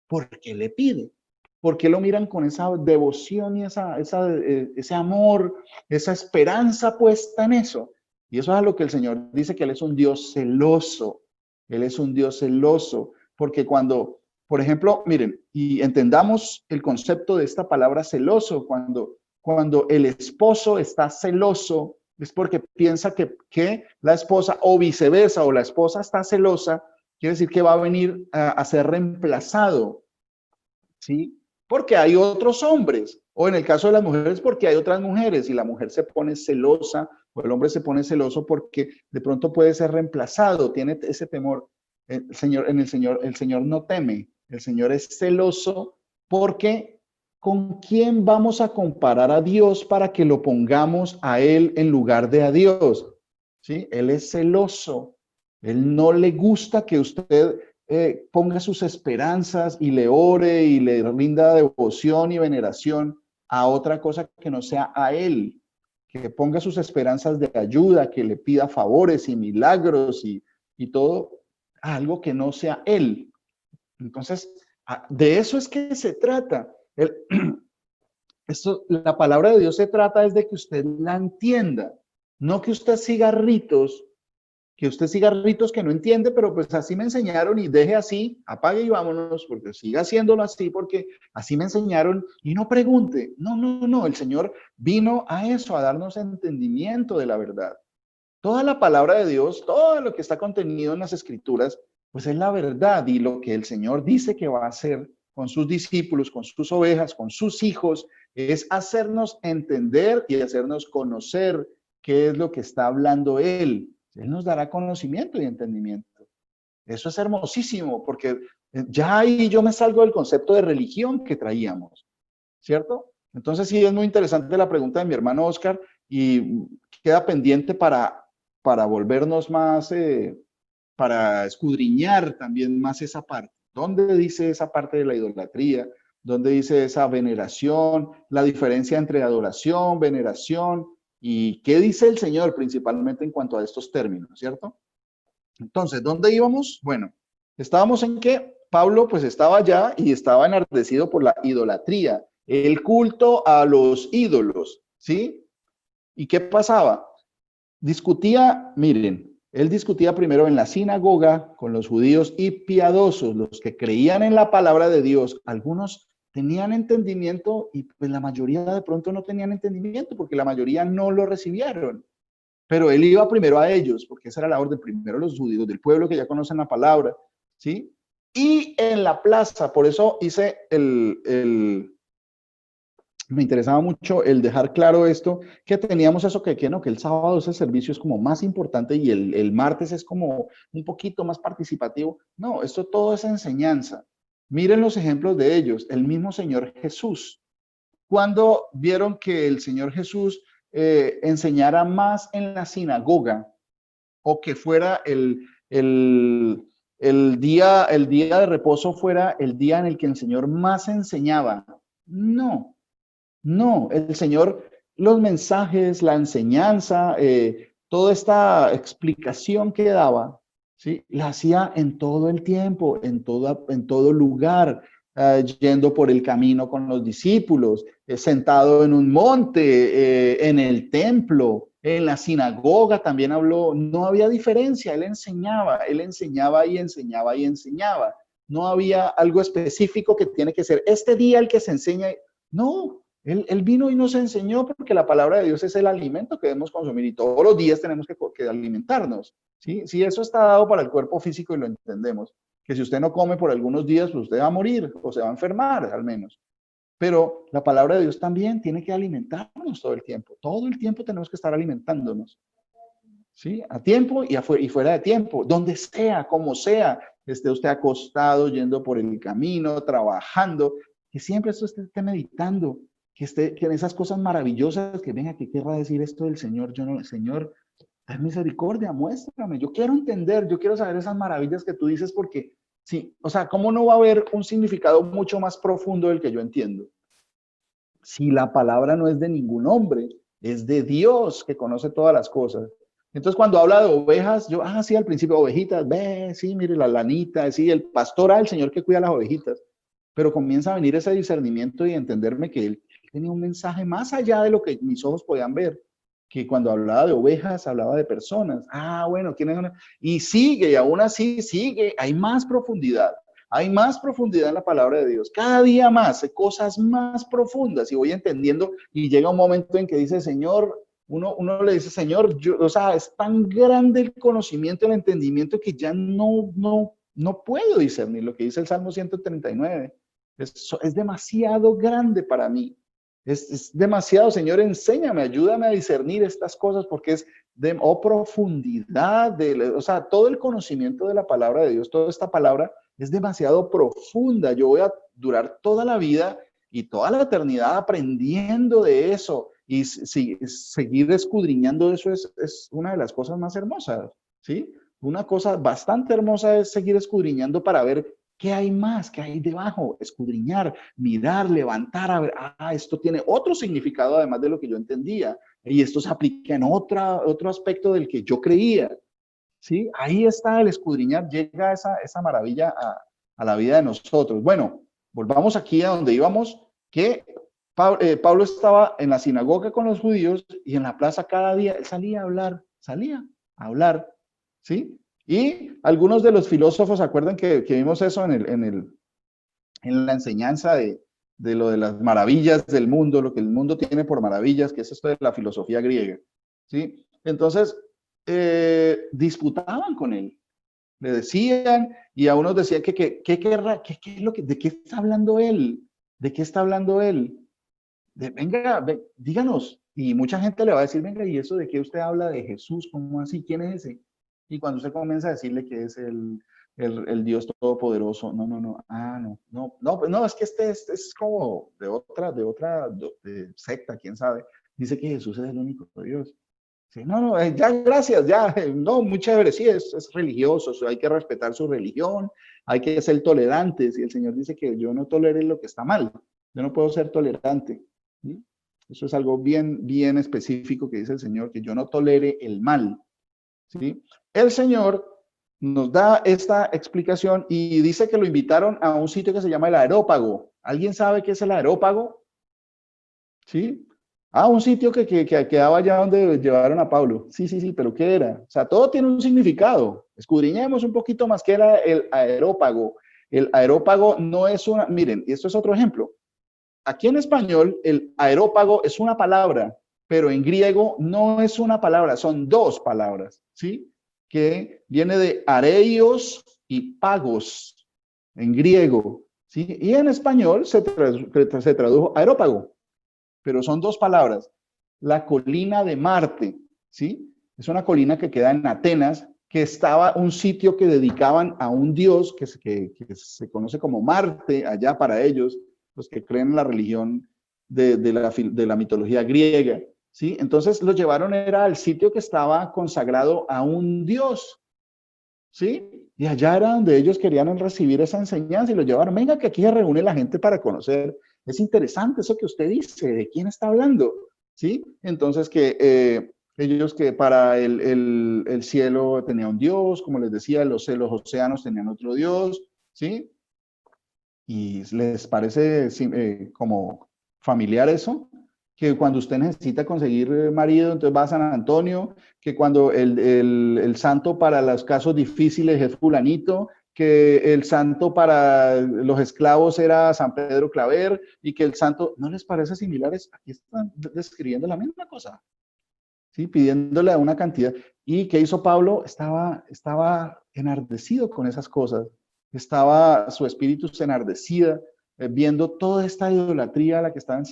¿Por qué le pide? ¿Por qué lo miran con esa devoción y ese amor, esa esperanza puesta en eso? Y eso es a lo que el Señor dice, que Él es un Dios celoso. Él es un Dios celoso, porque cuando, por ejemplo, miren, y entendamos el concepto de esta palabra celoso, cuando el esposo está celoso, es porque piensa que la esposa, o viceversa, o la esposa está celosa, quiere decir que va a venir a ser reemplazado, ¿sí? Porque hay otros hombres, o en el caso de las mujeres, porque hay otras mujeres, y la mujer se pone celosa, o el hombre se pone celoso porque de pronto puede ser reemplazado, tiene ese temor. El Señor no teme, el Señor es celoso porque ¿con quién vamos a comparar a Dios para que lo pongamos a Él en lugar de a Dios? ¿Sí? Él es celoso, Él no le gusta que usted ponga sus esperanzas y le ore y le rinda devoción y veneración a otra cosa que no sea a Él, que ponga sus esperanzas de ayuda, que le pida favores y milagros y todo, a algo que no sea Él. Entonces, de eso es que se trata. La palabra de Dios se trata es de que usted la entienda, no que usted siga ritos que no entiende, pero pues así me enseñaron y deje así, apague y vámonos, porque siga haciéndolo así, porque así me enseñaron y no pregunte. No, no, no, el Señor vino a eso, a darnos entendimiento de la verdad. Toda la palabra de Dios, todo lo que está contenido en las Escrituras, pues es la verdad y lo que el Señor dice que va a hacer con sus discípulos, con sus ovejas, con sus hijos, es hacernos entender y hacernos conocer qué es lo que está hablando Él. Él nos dará conocimiento y entendimiento. Eso es hermosísimo, porque ya ahí yo me salgo del concepto de religión que traíamos, ¿cierto? Entonces sí es muy interesante la pregunta de mi hermano Oscar y queda pendiente para volvernos más, para escudriñar también más esa parte. ¿Dónde dice esa parte de la idolatría? ¿Dónde dice esa veneración? La diferencia entre adoración, veneración y qué dice el Señor principalmente en cuanto a estos términos, ¿cierto? Entonces, ¿dónde íbamos? Bueno, estábamos en que Pablo pues estaba allá y estaba enardecido por la idolatría, el culto a los ídolos, ¿sí? ¿Y qué pasaba? Discutía, miren, él discutía primero en la sinagoga con los judíos y piadosos, los que creían en la palabra de Dios. Algunos tenían entendimiento y pues la mayoría de pronto no tenían entendimiento porque la mayoría no lo recibieron. Pero él iba primero a ellos, porque esa era la orden, primero los judíos del pueblo que ya conocen la palabra, ¿sí? Y en la plaza, por eso hice me interesaba mucho el dejar claro esto, que teníamos eso que no, que el sábado ese servicio es como más importante y el martes es como un poquito más participativo. No, esto todo es enseñanza. Miren los ejemplos de ellos, el mismo Señor Jesús. Cuando vieron que el Señor Jesús enseñara más en la sinagoga o que fuera el día de reposo fuera el día en el que el Señor más enseñaba. No, no, el Señor, los mensajes, la enseñanza, toda esta explicación que daba, ¿sí? La hacía en todo el tiempo, en todo lugar, yendo por el camino con los discípulos, sentado en un monte, en el templo, en la sinagoga también habló. No había diferencia, él enseñaba y enseñaba y enseñaba. No había algo específico que tiene que ser este día el que se enseña. No, él vino y nos enseñó porque la palabra de Dios es el alimento que debemos consumir y todos los días tenemos que alimentarnos. ¿Sí? Si eso está dado para el cuerpo físico y lo entendemos, que si usted no come por algunos días, pues usted va a morir o se va a enfermar al menos. Pero la palabra de Dios también tiene que alimentarnos todo el tiempo. Todo el tiempo tenemos que estar alimentándonos. ¿sí? A tiempo y fuera de tiempo, donde sea, como sea, esté usted acostado, yendo por el camino, trabajando, que siempre esto esté meditando, que en esas cosas maravillosas, que venga, ¿qué querrá decir esto del Señor? Yo no, Señor, ten misericordia, muéstrame, yo quiero entender, yo quiero saber esas maravillas que tú dices, porque sí, o sea, ¿cómo no va a haber un significado mucho más profundo del que yo entiendo? Si la palabra no es de ningún hombre, es de Dios que conoce todas las cosas. Entonces, cuando habla de ovejas, yo, sí, al principio, ovejitas, ve, sí, mire, la lanita, sí, el pastor, el Señor que cuida las ovejitas. Pero comienza a venir ese discernimiento y entenderme que él tenía un mensaje más allá de lo que mis ojos podían ver. Que cuando hablaba de ovejas, hablaba de personas. Bueno, ¿quiénes son? Y sigue, y aún así sigue, hay más profundidad. Hay más profundidad en la palabra de Dios. Cada día más, cosas más profundas. Y voy entendiendo y llega un momento en que dice, Señor, uno le dice, Señor, o sea, es tan grande el conocimiento, el entendimiento que ya no puedo discernir lo que dice el Salmo 139. Es demasiado grande para mí. Es demasiado, Señor, enséñame, ayúdame a discernir estas cosas porque es de profundidad, o sea, todo el conocimiento de la palabra de Dios, toda esta palabra es demasiado profunda. Yo voy a durar toda la vida y toda la eternidad aprendiendo de eso y seguir escudriñando eso es una de las cosas más hermosas, ¿sí? Una cosa bastante hermosa es seguir escudriñando para ver qué hay más, qué hay debajo, escudriñar, mirar, levantar, a ver, esto tiene otro significado además de lo que yo entendía y esto se aplica en otro aspecto del que yo creía. ¿Sí? Ahí está el escudriñar, llega esa maravilla a la vida de nosotros. Bueno, volvamos aquí a donde íbamos, que Pablo estaba en la sinagoga con los judíos y en la plaza cada día, él salía a hablar, ¿sí? Y algunos de los filósofos, ¿se acuerdan que vimos eso en la enseñanza de lo de las maravillas del mundo, lo que el mundo tiene por maravillas, que es esto de la filosofía griega, ¿sí? Entonces, disputaban con él, le decían, y a unos decían ¿qué es lo que, de qué está hablando él? ¿De qué está hablando él? Venga, díganos. Y mucha gente le va a decir, venga, ¿y eso de qué usted habla de Jesús? ¿Cómo así? ¿Quién es ese? Y cuando usted comienza a decirle que es el Dios Todopoderoso, no, es que este es como de otra secta, quién sabe. Dice que Jesús es el único Dios. Sí, ya, gracias, ya, no, muy chévere, sí, es religioso, hay que respetar su religión, hay que ser tolerantes, y el Señor dice que yo no tolere lo que está mal, yo no puedo ser tolerante, ¿sí? Eso es algo bien, bien específico que dice el Señor, que yo no tolere el mal, ¿sí? El Señor nos da esta explicación y dice que lo invitaron a un sitio que se llama el Areópago. ¿Alguien sabe qué es el Areópago? ¿Sí? Un sitio que quedaba allá donde llevaron a Pablo. Sí, pero ¿qué era? O sea, todo tiene un significado. Escudriñemos un poquito más qué era el aerópago. El aerópago no es una, miren, y esto es otro ejemplo. Aquí en español, el aerópago es una palabra, pero en griego no es una palabra, son dos palabras, ¿sí? Que viene de areios y pagos en griego, ¿sí? Y en español se tradujo aerópago. Pero son dos palabras. La colina de Marte, ¿sí? Es una colina que queda en Atenas, que estaba un sitio que dedicaban a un dios que se conoce como Marte, allá para ellos, los que creen en la religión de la mitología griega, ¿sí? Entonces lo llevaron, era al sitio que estaba consagrado a un dios, ¿sí? Y allá era donde ellos querían recibir esa enseñanza y lo llevaron. Venga, que aquí se reúne la gente para conocer. Es interesante eso que usted dice, ¿de quién está hablando? ¿Sí? Entonces que ellos que para el cielo tenía un dios, como les decía, los océanos tenían otro dios, ¿sí? Y les parece como familiar eso, que cuando usted necesita conseguir marido, entonces va a San Antonio, que cuando el santo para los casos difíciles es fulanito, que el santo para los esclavos era San Pedro Claver, y que el santo, ¿no les parece similares? Aquí están describiendo la misma cosa, ¿sí? Pidiéndole a una cantidad. ¿Y qué hizo Pablo? Estaba enardecido con esas cosas, su espíritu se enardecía, viendo toda esta idolatría a la que estaban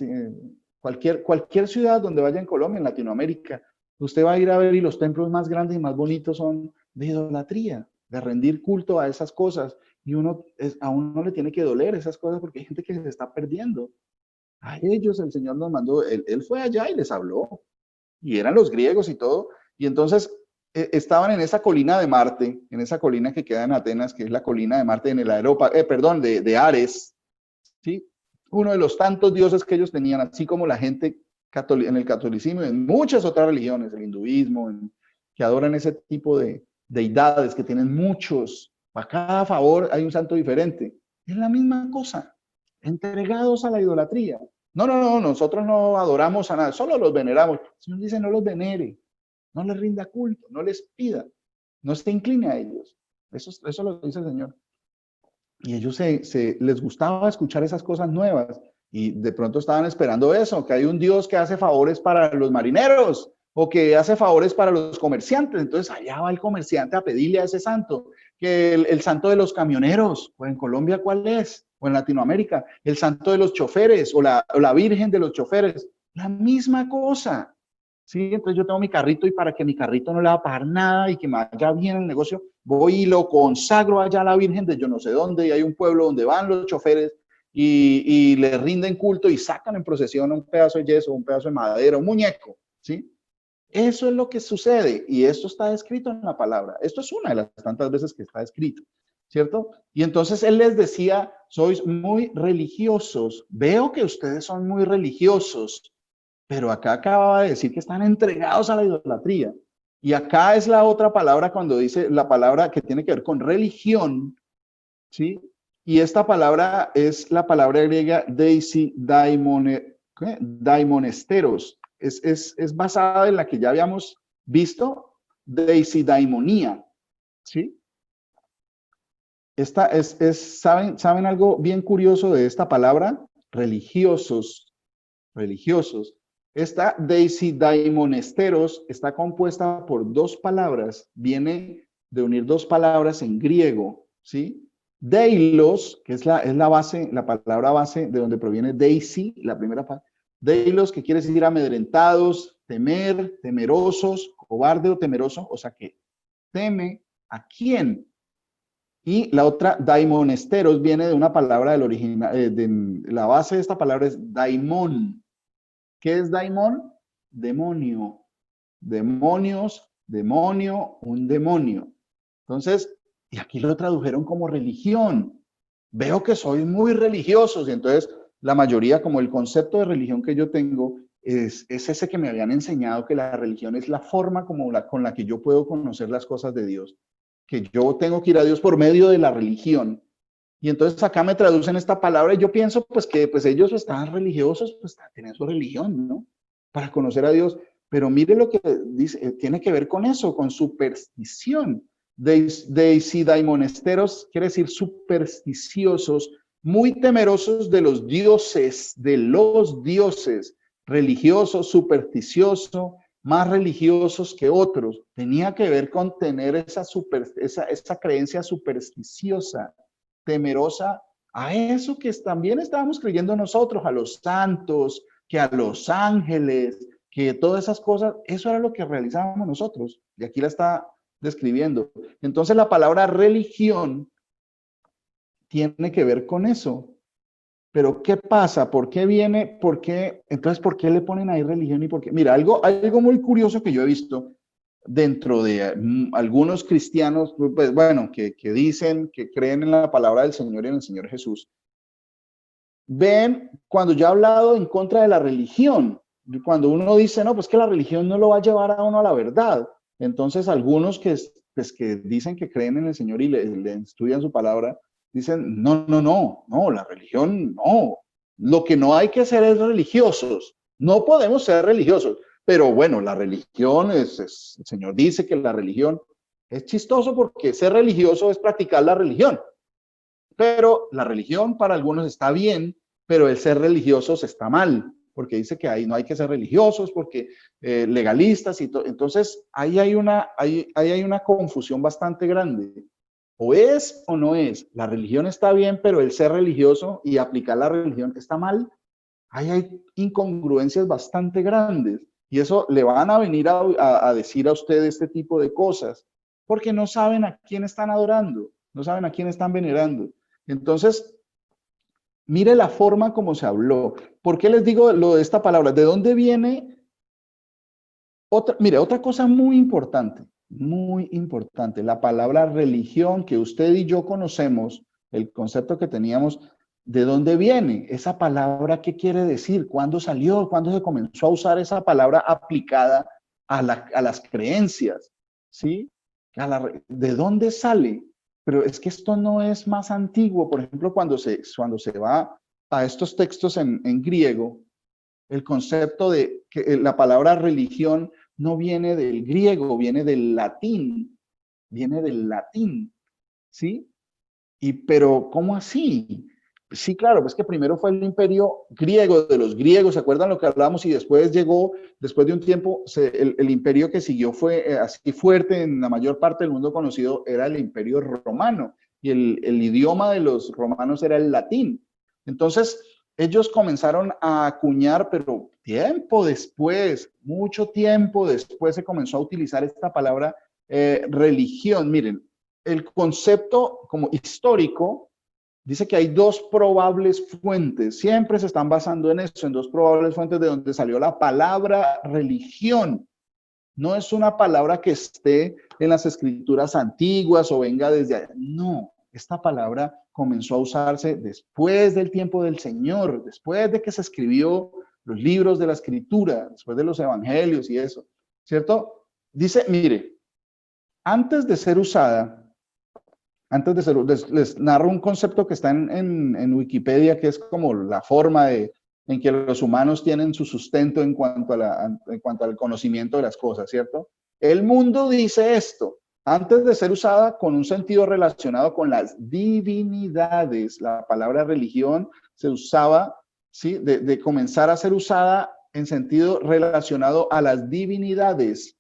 cualquier ciudad donde vaya en Colombia, en Latinoamérica, usted va a ir a ver y los templos más grandes y más bonitos son de idolatría, de rendir culto a esas cosas. Y a uno le tiene que doler esas cosas porque hay gente que se está perdiendo. A ellos el Señor nos mandó, él fue allá y les habló. Y eran los griegos y todo. Y entonces estaban en esa colina de Marte, en esa colina que queda en Atenas, que es la colina de Marte en el de Ares, ¿sí? Uno de los tantos dioses que ellos tenían, así como la gente en el catolicismo y en muchas otras religiones, el hinduismo, que adoran ese tipo de deidades, que tienen muchos, para cada favor hay un santo diferente. Es la misma cosa, entregados a la idolatría. No, nosotros no adoramos a nada, solo los veneramos. El Señor dice, no los venere, no les rinda culto, no les pida, no se incline a ellos. Eso lo dice el Señor. Y ellos les gustaba escuchar esas cosas nuevas y de pronto estaban esperando eso, que hay un Dios que hace favores para los marineros o que hace favores para los comerciantes. Entonces allá va el comerciante a pedirle a ese santo, que el santo de los camioneros, o en Colombia, ¿cuál es? O en Latinoamérica, el santo de los choferes o la virgen de los choferes, la misma cosa. Sí, entonces yo tengo mi carrito y para que mi carrito no le va a pagar nada y que me vaya bien el negocio, voy y lo consagro allá a la Virgen de yo no sé dónde, y hay un pueblo donde van los choferes y le rinden culto y sacan en procesión un pedazo de yeso, un pedazo de madera, un muñeco, ¿sí? Eso es lo que sucede y esto está escrito en la palabra. Esto es una de las tantas veces que está escrito, ¿cierto? Y entonces él les decía, sois muy religiosos, veo que ustedes son muy religiosos, pero acá acababa de decir que están entregados a la idolatría. Y acá es la otra palabra cuando dice la palabra que tiene que ver con religión, ¿sí? Y esta palabra es la palabra griega daimonesteros. Es basada en la que ya habíamos visto, deisidaimonia, ¿sí? ¿Saben algo bien curioso de esta palabra? Religiosos. Esta deisidaimonesteros está compuesta por dos palabras, viene de unir dos palabras en griego, ¿sí? Deilos, que es la base, la palabra base de donde proviene deisi, la primera parte. Deilos, que quiere decir amedrentados, temer, temerosos, cobarde o temeroso, o sea que teme a quién. Y la otra, daimonesteros, viene de una palabra del original, la base de esta palabra es daimon. ¿Qué es daimon? Demonio. Demonios, demonio, un demonio. Entonces, y aquí lo tradujeron como religión. Veo que sois muy religiosos. Y entonces, la mayoría, como el concepto de religión que yo tengo, es ese que me habían enseñado, que la religión es la forma con la que yo puedo conocer las cosas de Dios. Que yo tengo que ir a Dios por medio de la religión. Y entonces acá me traducen esta palabra y yo pienso pues que pues ellos estaban religiosos, pues tienen su religión, ¿no? Para conocer a Dios. Pero mire lo que dice, tiene que ver con eso, con superstición. Deisidaimonesteros quiere decir supersticiosos, muy temerosos de los dioses, religiosos, supersticioso, más religiosos que otros. Tenía que ver con tener esa creencia supersticiosa, temerosa a eso que también estábamos creyendo nosotros, a los santos, que a los ángeles, que todas esas cosas, eso era lo que realizábamos nosotros. Y aquí la está describiendo. Entonces la palabra religión tiene que ver con eso. Pero ¿qué pasa? ¿Por qué viene? Entonces, ¿por qué le ponen ahí religión y por qué? Mira, algo muy curioso que yo he visto dentro de algunos cristianos, pues bueno, que dicen que creen en la palabra del Señor y en el Señor Jesús. Ven, cuando yo he hablado en contra de la religión, cuando uno dice, no, pues que la religión no lo va a llevar a uno a la verdad. Entonces, algunos que dicen que creen en el Señor y le estudian su palabra, dicen, no, la religión no. Lo que no hay que ser es religiosos. No podemos ser religiosos. Pero bueno, la religión el Señor dice que la religión es chistoso porque ser religioso es practicar la religión. Pero la religión para algunos está bien, pero el ser religiosos está mal, porque dice que ahí no hay que ser religiosos, porque legalistas y todo. Entonces, ahí hay una confusión bastante grande. O es o no es. La religión está bien, pero el ser religioso y aplicar la religión está mal. Ahí hay incongruencias bastante grandes. Y eso le van a venir a decir a usted este tipo de cosas, porque no saben a quién están adorando, no saben a quién están venerando. Entonces, mire la forma como se habló. ¿Por qué les digo lo de esta palabra? ¿De dónde viene? Mire, otra cosa muy importante, la palabra religión que usted y yo conocemos, el concepto que teníamos, ¿de dónde viene? Esa palabra, ¿qué quiere decir? ¿Cuándo salió? ¿Cuándo se comenzó a usar esa palabra aplicada a las creencias? ¿Sí? ¿De dónde sale? Pero es que esto no es más antiguo. Por ejemplo, cuando se va a estos textos en griego, el concepto de que la palabra religión no viene del griego, viene del latín, ¿sí? Pero, ¿cómo así? Sí, claro, pues que primero fue el imperio griego de los griegos, ¿se acuerdan lo que hablábamos? Y después llegó, después de un tiempo, el imperio que siguió fue así fuerte en la mayor parte del mundo conocido, era el imperio romano, y el idioma de los romanos era el latín. Entonces, ellos comenzaron a acuñar, pero tiempo después, mucho tiempo después se comenzó a utilizar esta palabra religión. Miren, el concepto como histórico dice que hay dos probables fuentes, siempre se están basando en eso, en dos probables fuentes de donde salió la palabra religión. No es una palabra que esté en las escrituras antiguas o venga desde allá. No, esta palabra comenzó a usarse después del tiempo del Señor, después de que se escribió los libros de la escritura, después de los evangelios y eso, ¿cierto? Dice, mire, antes de ser usada, les narro un concepto que está en Wikipedia, que es como la forma en que los humanos tienen su sustento en cuanto al conocimiento de las cosas, ¿cierto? El mundo dice esto, antes de ser usada con un sentido relacionado con las divinidades, la palabra religión se usaba, ¿sí? De comenzar a ser usada en sentido relacionado a las divinidades.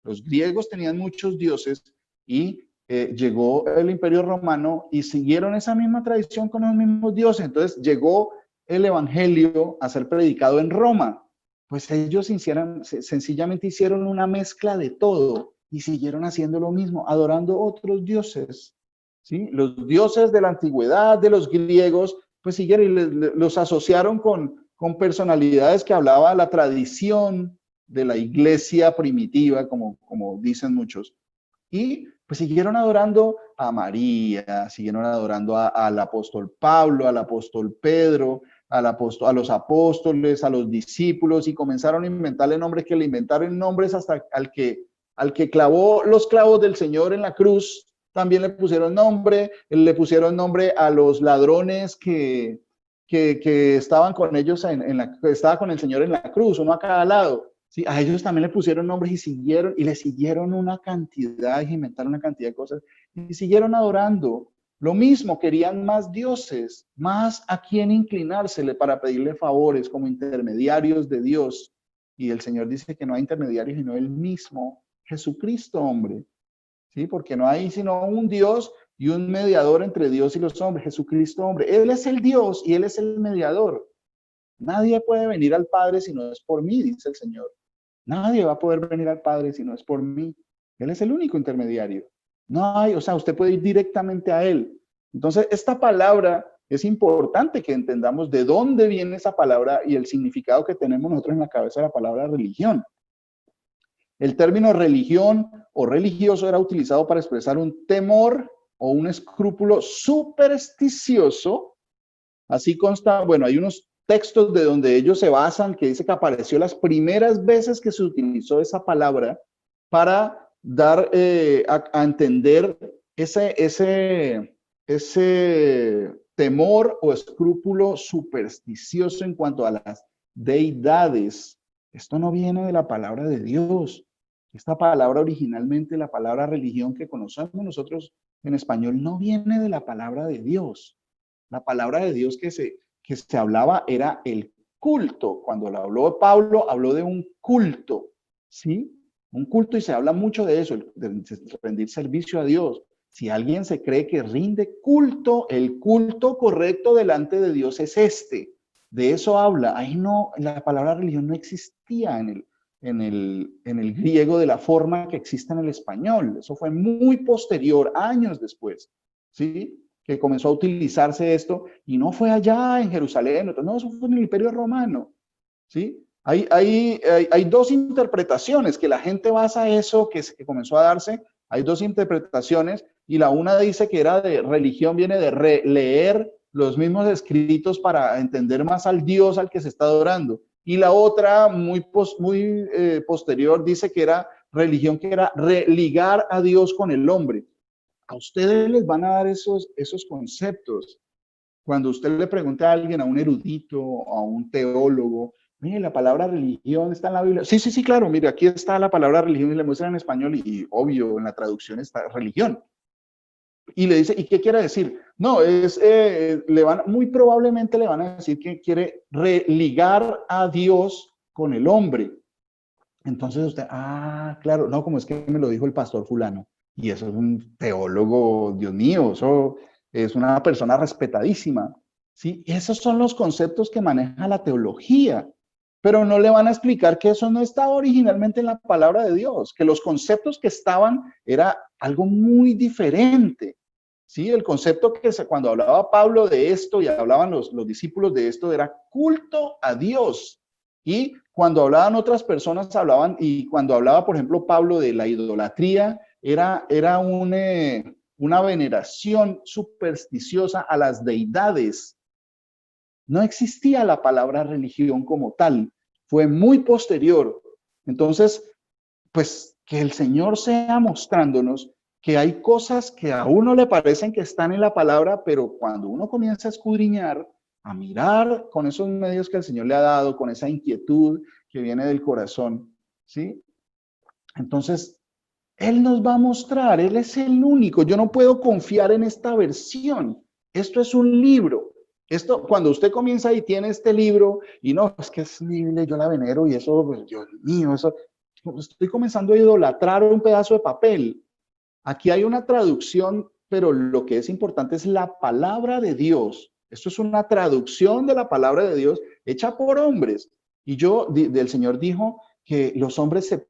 Los griegos tenían muchos dioses y llegó el Imperio Romano y siguieron esa misma tradición con los mismos dioses. Entonces llegó el Evangelio a ser predicado en Roma. Pues ellos sencillamente hicieron una mezcla de todo y siguieron haciendo lo mismo, adorando otros dioses. ¿Sí? Los dioses de la antigüedad de los griegos, pues siguieron y los asociaron con personalidades que hablaban la tradición de la iglesia primitiva, como dicen muchos. Y pues siguieron adorando a María, siguieron adorando al apóstol Pablo, al apóstol Pedro, a los apóstoles, a los discípulos, y comenzaron a inventarle nombres que le inventaron nombres hasta al que clavó los clavos del Señor en la cruz, también le pusieron nombre a los ladrones que estaban con ellos, estaba con el Señor en la cruz, uno a cada lado. Sí, a ellos también le pusieron nombres y le siguieron una cantidad, y inventaron una cantidad de cosas, y siguieron adorando. Lo mismo, querían más dioses, más a quien inclinársele para pedirle favores como intermediarios de Dios. Y el Señor dice que no hay intermediarios, sino Él mismo, Jesucristo, hombre. ¿Sí? Porque no hay sino un Dios y un mediador entre Dios y los hombres, Jesucristo, hombre. Él es el Dios y Él es el mediador. Nadie puede venir al Padre si no es por mí, dice el Señor. Nadie va a poder venir al Padre si no es por mí. Él es el único intermediario. No hay, o sea, usted puede ir directamente a Él. Entonces, esta palabra es importante que entendamos de dónde viene esa palabra y el significado que tenemos nosotros en la cabeza de la palabra religión. El término religión o religioso era utilizado para expresar un temor o un escrúpulo supersticioso. Así consta, bueno, hay unos textos de donde ellos se basan, que dice que apareció las primeras veces que se utilizó esa palabra para dar a entender ese temor o escrúpulo supersticioso en cuanto a las deidades. Esto no viene de la palabra de Dios. Esta palabra originalmente, la palabra religión que conocemos nosotros en español, no viene de la palabra de Dios. La palabra de Dios que se hablaba era el culto. Cuando lo habló Pablo, habló de un culto, ¿sí? Un culto, y se habla mucho de eso, de rendir servicio a Dios. Si alguien se cree que rinde culto, el culto correcto delante de Dios es este. De eso habla. Ahí no, la palabra religión no existía en el griego de la forma que existe en el español. Eso fue muy posterior, años después, ¿sí? Que comenzó a utilizarse esto, y no fue allá en Jerusalén, no, eso fue en el Imperio Romano, ¿sí? Hay dos interpretaciones que la gente basa eso que comenzó a darse. Hay dos interpretaciones, y la una dice que era de religión, viene de leer los mismos escritos para entender más al Dios al que se está adorando. Y la otra, muy posterior, dice que era religión, que era religar a Dios con el hombre. A ustedes les van a dar esos conceptos. Cuando usted le pregunte a alguien, a un erudito, a un teólogo, mire, la palabra religión está en la Biblia. Sí, sí, sí, claro, mire, aquí está la palabra religión, y le muestran en español, y obvio, en la traducción está religión. Y le dice, ¿y qué quiere decir? No, muy probablemente le van a decir que quiere religar a Dios con el hombre. Entonces usted, claro, no, como es que me lo dijo el pastor fulano. Y eso es un teólogo, Dios mío, eso es una persona respetadísima. ¿Sí? Esos son los conceptos que maneja la teología. Pero no le van a explicar que eso no estaba originalmente en la palabra de Dios, que los conceptos que estaban era algo muy diferente. Sí, el concepto que cuando hablaba Pablo de esto y hablaban los discípulos de esto era culto a Dios. Y cuando hablaban otras personas hablaban, y cuando hablaba, por ejemplo, Pablo de la idolatría, era una veneración supersticiosa a las deidades. No existía la palabra religión como tal, fue muy posterior. Entonces, pues que el Señor sea mostrándonos que hay cosas que a uno le parecen que están en la palabra, pero cuando uno comienza a escudriñar, a mirar con esos medios que el Señor le ha dado, con esa inquietud que viene del corazón, ¿sí? Entonces, Él nos va a mostrar, Él es el único. Yo no puedo confiar en esta versión. Esto es un libro. Esto, cuando usted comienza y tiene este libro, y no, es que es Biblia, yo la venero, y eso, pues, Dios mío, eso, estoy comenzando a idolatrar un pedazo de papel. Aquí hay una traducción, pero lo que es importante es la palabra de Dios. Esto es una traducción de la palabra de Dios hecha por hombres. Y del Señor dijo que los hombres se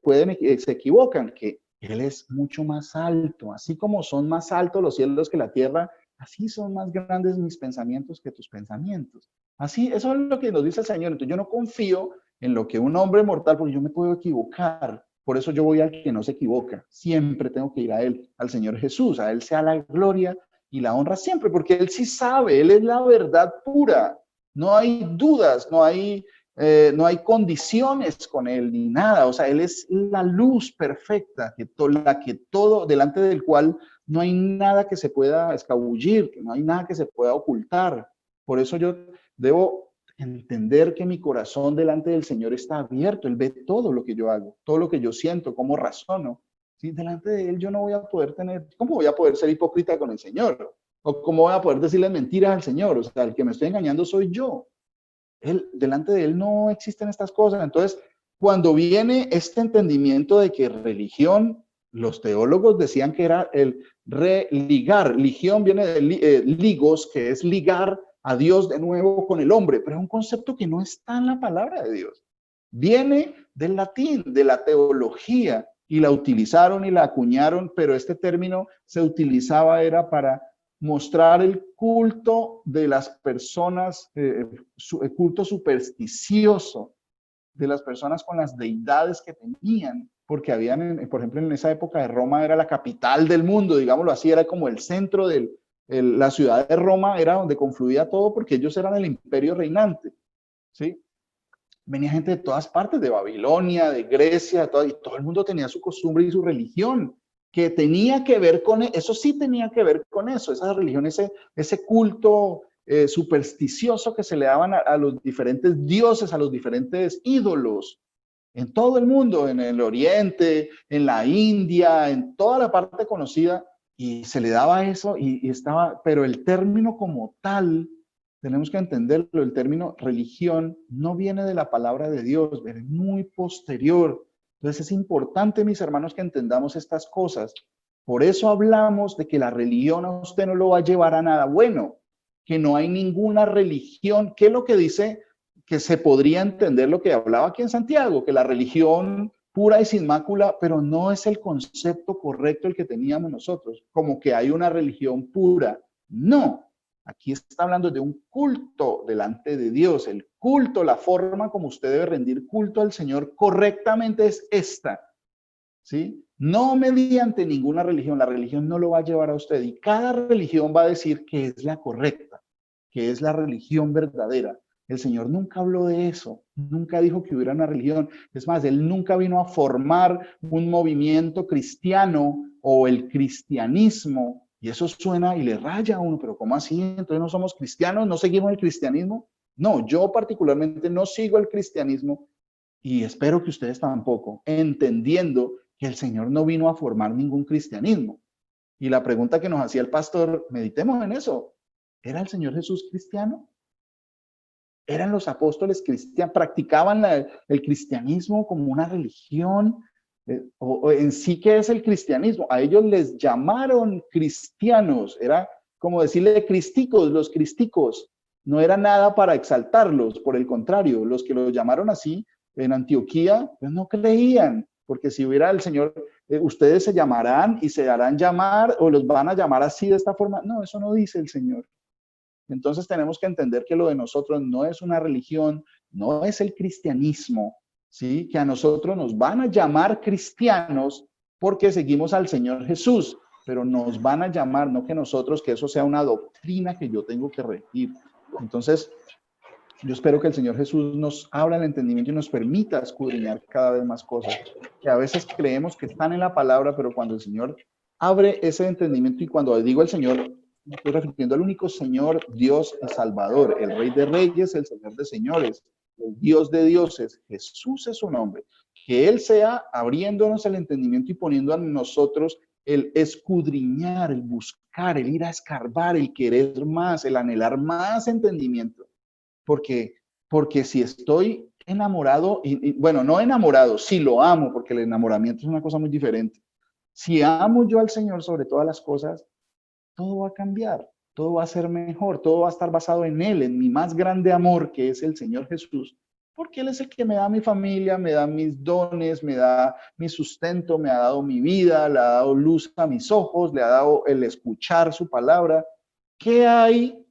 equivocan, que Él es mucho más alto. Así como son más altos los cielos que la tierra, así son más grandes mis pensamientos que tus pensamientos. Así, eso es lo que nos dice el Señor. Entonces yo no confío en lo que un hombre mortal, porque yo me puedo equivocar. Por eso yo voy al que no se equivoca. Siempre tengo que ir a Él, al Señor Jesús. A Él sea la gloria y la honra siempre, porque Él sí sabe, Él es la verdad pura. No hay dudas, no hay condiciones con Él ni nada. O sea, Él es la luz perfecta, delante del cual no hay nada que se pueda escabullir, que no hay nada que se pueda ocultar. Por eso yo debo entender que mi corazón delante del Señor está abierto. Él ve todo lo que yo hago, todo lo que yo siento, cómo razono. ¿Sí? Delante de Él yo no voy a poder ¿cómo voy a poder ser hipócrita con el Señor? ¿O cómo voy a poder decirle mentiras al Señor? O sea, el que me estoy engañando soy yo. Delante de Él no existen estas cosas. Entonces, cuando viene este entendimiento de que religión, los teólogos decían que era el religar. Ligión viene de ligos, que es ligar a Dios de nuevo con el hombre, pero es un concepto que no está en la palabra de Dios. Viene del latín, de la teología, y la utilizaron y la acuñaron, pero este término se utilizaba era para mostrar el culto de las personas, el culto supersticioso de las personas con las deidades que tenían, porque habían, por ejemplo, en esa época de Roma era la capital del mundo, digámoslo así, era como el centro la ciudad de Roma era donde confluía todo, porque ellos eran el imperio reinante, ¿sí? Venía gente de todas partes, de Babilonia, de Grecia, y todo el mundo tenía su costumbre y su religión, que tenía que ver con eso, sí tenía que ver con eso, esa religión, ese culto supersticioso que se le daban a los diferentes dioses, a los diferentes ídolos, en todo el mundo, en el Oriente, en la India, en toda la parte conocida, y se le daba eso y estaba, pero el término como tal, tenemos que entenderlo, el término religión no viene de la palabra de Dios, viene muy posterior. Entonces es importante, mis hermanos, que entendamos estas cosas. Por eso hablamos de que la religión a usted no lo va a llevar a nada bueno, que no hay ninguna religión. ¿Qué es lo que dice que se podría entender lo que hablaba aquí en Santiago, que la religión pura y sin mácula, pero no es el concepto correcto el que teníamos nosotros, como que hay una religión pura. No, aquí está hablando de un culto delante de Dios. El culto, la forma como usted debe rendir culto al Señor correctamente es esta, ¿sí? No mediante ninguna religión. La religión no lo va a llevar a usted y cada religión va a decir que es la correcta, que es la religión verdadera. El Señor nunca habló de eso, nunca dijo que hubiera una religión. Es más, Él nunca vino a formar un movimiento cristiano o el cristianismo. Y eso suena y le raya a uno, pero ¿cómo así? Entonces no somos cristianos, no seguimos el cristianismo. No, yo particularmente no sigo el cristianismo y espero que ustedes tampoco, entendiendo que el Señor no vino a formar ningún cristianismo. Y la pregunta que nos hacía el pastor, meditemos en eso. ¿Era el Señor Jesús cristiano? ¿Eran los apóstoles cristianos? ¿Practicaban el cristianismo como una religión? O en sí, ¿qué es el cristianismo? A ellos les llamaron cristianos. Era como decirle cristicos, los cristicos. No era nada para exaltarlos. Por el contrario, los que los llamaron así en Antioquía, pues no creían. Porque si hubiera el Señor, ustedes se llamarán y se harán llamar o los van a llamar así de esta forma. No, eso no dice el Señor. Entonces tenemos que entender que lo de nosotros no es una religión, no es el cristianismo, ¿sí? Que a nosotros nos van a llamar cristianos porque seguimos al Señor Jesús, pero nos van a llamar, no que nosotros, que eso sea una doctrina que yo tengo que regir. Entonces, yo espero que el Señor Jesús nos abra el entendimiento y nos permita escudriñar cada vez más cosas, que a veces creemos que están en la palabra, pero cuando el Señor abre ese entendimiento, y cuando digo el Señor, me estoy refiriendo al único Señor, Dios y Salvador, el Rey de Reyes, el Señor de Señores, el Dios de dioses, Jesús es su nombre. Que Él sea abriéndonos el entendimiento y poniendo a nosotros el escudriñar, el buscar, el ir a escarbar, el querer más, el anhelar más entendimiento. Porque si estoy enamorado, bueno, no enamorado, si lo amo, porque el enamoramiento es una cosa muy diferente. Si amo yo al Señor sobre todas las cosas, todo va a cambiar, todo va a ser mejor, todo va a estar basado en Él, en mi más grande amor, que es el Señor Jesús, porque Él es el que me da mi familia, me da mis dones, me da mi sustento, me ha dado mi vida, le ha dado luz a mis ojos, le ha dado el escuchar su palabra. ¿Qué hay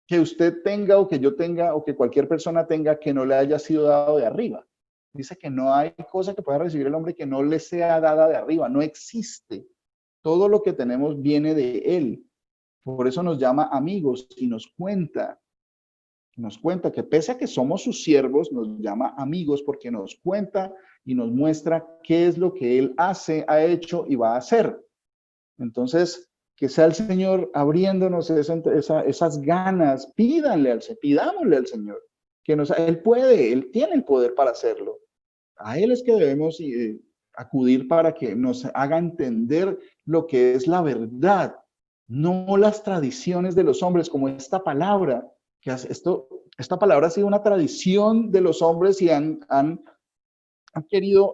que usted tenga o que yo tenga o que cualquier persona tenga que no le haya sido dado de arriba? Dice que no hay cosa que pueda recibir el hombre que no le sea dada de arriba, no existe. Todo lo que tenemos viene de Él. Por eso nos llama amigos y nos cuenta que pese a que somos sus siervos, nos llama amigos porque nos cuenta y nos muestra qué es lo que Él hace, ha hecho y va a hacer. Entonces, que sea el Señor abriéndonos esas ganas, pidámosle al Señor, que Él puede, Él tiene el poder para hacerlo. A Él es que debemos acudir para que nos haga entender lo que es la verdad, no las tradiciones de los hombres, como esta palabra, esta palabra ha sido una tradición de los hombres y han querido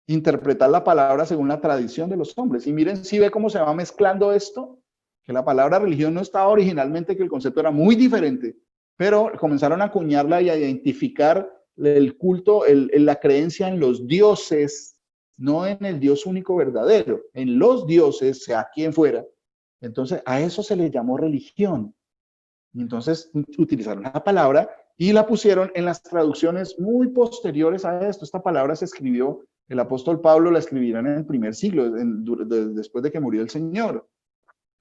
interpretar la palabra según la tradición de los hombres. Y miren, si ve cómo se va mezclando esto, que la palabra religión no estaba originalmente, que el concepto era muy diferente, pero comenzaron a acuñarla y a identificar el culto, la creencia en los dioses, no en el Dios único verdadero, en los dioses, sea quien fuera. Entonces, a eso se le llamó religión. Y entonces utilizaron la palabra y la pusieron en las traducciones muy posteriores a esto. Esta palabra se escribió, el apóstol Pablo la escribirá en el primer siglo, después de que murió el Señor,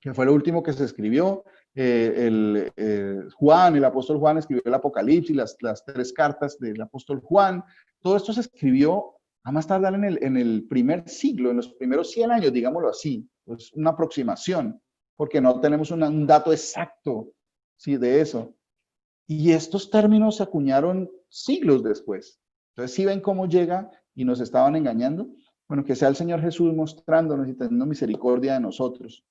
que fue lo último que se escribió. Juan, el apóstol Juan escribió el Apocalipsis, las 3 cartas del apóstol Juan. Todo esto se escribió a más tardar en el primer siglo, en los primeros 100 años, digámoslo así. Es una aproximación, porque no tenemos un dato exacto, ¿sí?, de eso. Y estos términos se acuñaron siglos después. Entonces, ¿sí ven cómo llega y nos estaban engañando? Bueno, que sea el Señor Jesús mostrándonos y teniendo misericordia de nosotros.